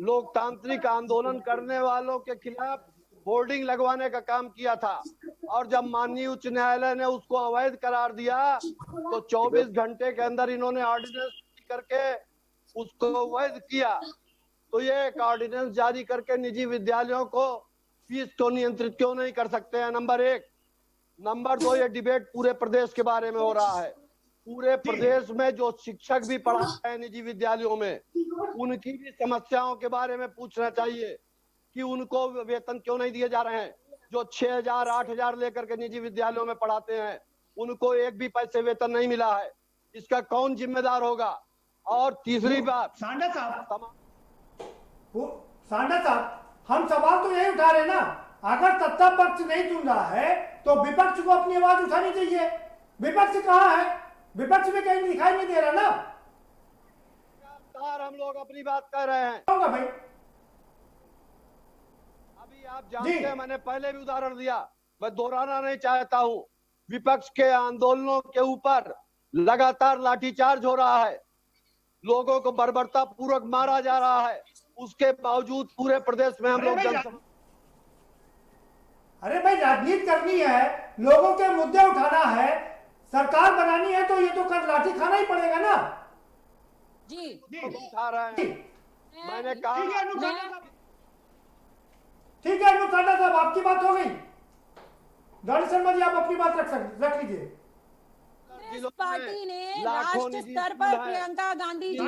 लोकतांत्रिक आंदोलन करने वालों के खिलाफ होर्डिंग लगवाने का काम किया था। और जब माननीय उच्च न्यायालय ने उसको अवैध करार दिया, तो 24 घंटे के अंदर इन्होंने ऑर्डिनेंस करके उसको वैध किया। तो ये एक ऑर्डिनेंस जारी करके निजी विद्यालयों को फीस को नियंत्रित क्यों नहीं कर सकते हैं? नंबर 1। नंबर 2, ये डिबेट पूरे प्रदेश के बारे में हो रहा है। पूरे प्रदेश में जो शिक्षक भी पढ़ाते हैं निजी विद्यालयों में, उनकी भी समस्याओं के बारे में पूछना चाहिए कि उनको वेतन क्यों नहीं दिए जा रहे हैं। जो 6,000 8,000 लेकर के निजी विद्यालयों में पढ़ाते हैं, उनको एक भी पैसे वेतन नहीं मिला है। इसका कौन जिम्मेदार होगा? और तीसरी बात, सांडा साहब, हम सवाल तो यही उठा रहे ना, अगर सत्ता पक्ष नहीं सुन रहा है तो विपक्ष को अपनी आवाज उठानी चाहिए। विपक्ष कहाँ है? विपक्ष में कहीं दिखाई नहीं दे रहा ना। हम लोग अपनी बात कर रहे हैं। भाई अभी आप जानते हैं, मैंने पहले भी उदाहरण दिया, मैं दोहराना नहीं चाहता हूं। विपक्ष के आंदोलनों के ऊपर लगातार लाठीचार्ज हो रहा है, लोगों को बर्बरता पूर्वक मारा जा रहा है। उसके बावजूद पूरे प्रदेश में हम लोग अरे भाई राजनीति करनी है, लोगों के मुद्दे उठाना है, सरकार बनानी है तो ये तो कर लाठी खाना ही पड़ेगा ना। जी उठा रहे हैं। मैंने कहा ठीक है अनुखाड़ा साहब, आपकी बात हो गई। डॉक्टर शर्मा जी आप अपनी बात रख लीजिए। कांग्रेस पार्टी ने राष्ट्र स्तर पर प्रियंका गांधी जी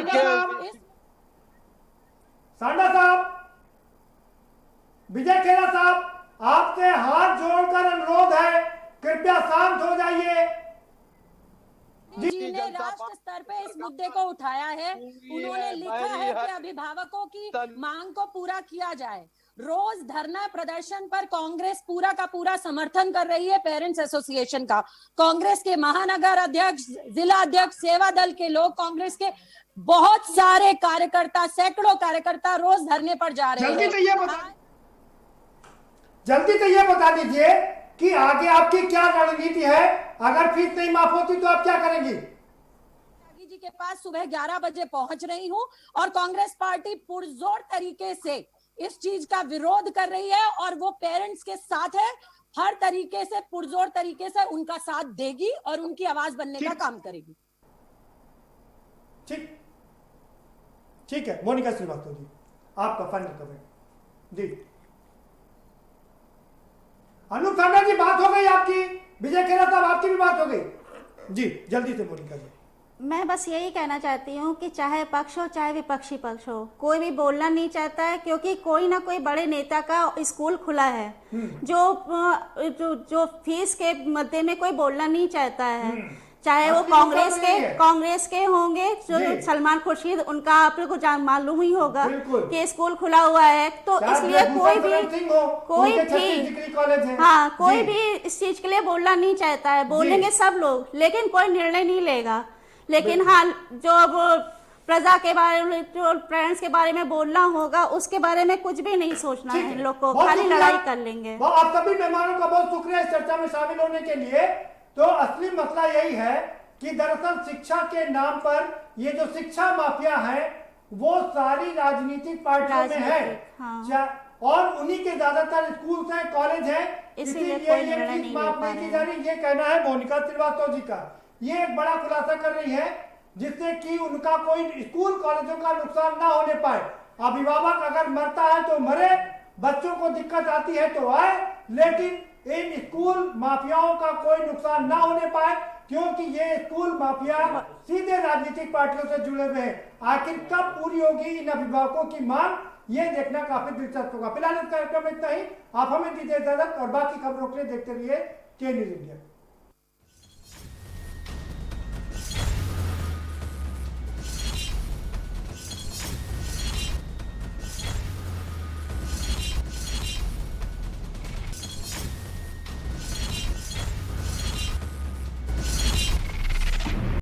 सांडा साहब, विजय खेरा साहब, आपसे हाथ जोड़कर अनुरोध है, कृपया शांत हो जाइए। जी ने राष्ट्र स्तर पे इस मुद्दे को उठाया है। उन्होंने लिखा है कि अभिभावकों की मांग को पूरा किया जाए। रोज धरना प्रदर्शन पर कांग्रेस पूरा का पूरा समर्थन कर रही है। पेरेंट्स एसोसिएशन का, कांग्रेस के महानगर अध्यक्ष, जिला अध्यक्ष, सेवा दल के लोग, कांग्रेस के बहुत सारे कार्यकर्ता, सैकड़ों कार्यकर्ता रोज धरने पर जा रहे हैं। जल्दी से ये बता दीजिए कि आगे आपकी क्या रणनीति है। अगर फीस नहीं माफ होती तो आप क्या करेंगी? जी के पास सुबह 11 बजे पहुंच रही हूं और कांग्रेस पार्टी पुरजोर तरीके से इस चीज का विरोध कर रही है और वो पेरेंट्स के साथ है। हर तरीके से पुरजोर तरीके से उनका साथ देगी और उनकी आवाज बनने का काम करेगी। ठीक है मोनिका श्रीवास्तव जी, आपका फाइनल कमेंट जी। अनूप खांडा जी बात हो गई आपकी, विजय खेरा साहब आपकी भी बात हो गई जी, जल्दी से मोनिका जी। मैं बस यही कहना चाहती हूँ कि चाहे पक्ष हो चाहे विपक्षी पक्ष हो, कोई भी बोलना नहीं चाहता है, क्योंकि कोई ना कोई बड़े नेता का स्कूल खुला है जो फीस के मुद्दे में कोई बोलना नहीं चाहता है। चाहे वो कांग्रेस के होंगे, जो सलमान खुर्शीद, उनका आप लोग को मालूम ही होगा कि स्कूल खुला हुआ है, तो इसलिए कोई भी इस चीज के लिए बोलना नहीं चाहता है। बोलेंगे सब लोग, लेकिन कोई निर्णय नहीं लेगा। लेकिन हाँ, जो प्रजा के बारे में, जो पेरेंट्स के बारे में बोलना होगा, उसके बारे में कुछ भी नहीं सोचना है इन लोग को, खाली लड़ाई कर लेंगे। आप सभी मेहमानों का बहुत शुक्रिया इस चर्चा में शामिल होने के लिए। तो असली मसला यही है कि दरअसल शिक्षा के नाम पर ये जो शिक्षा माफिया है वो सारी राजनीतिक पार्टियों में है। और उन्हीं के ज्यादातर स्कूल हैं, कॉलेज हैं, इसीलिए ये फीस माफ नहीं की जा रही। ये कहना है मोनिका श्रीवास्तव जी का। ये एक बड़ा खुलासा कर रही है जिससे कि उनका कोई स्कूल कॉलेजों का नुकसान ना होने पाए। अभिभावक अगर मरता है तो मरे, बच्चों को दिक्कत आती है तो आए, लेकिन इन स्कूल माफियाओं का कोई नुकसान ना होने पाए, क्योंकि ये स्कूल माफिया सीधे राजनीतिक पार्टियों से जुड़े हुए हैं। आखिर कब पूरी होगी इन अभिभावकों की मांग, ये देखना काफी दिलचस्प होगा। फिलहाल इस कार्यक्रम में इतना ही। आप हमें दीजिए इजाजत और बाकी खबरों के लिए देखते रहिए के न्यूज़ इंडिया।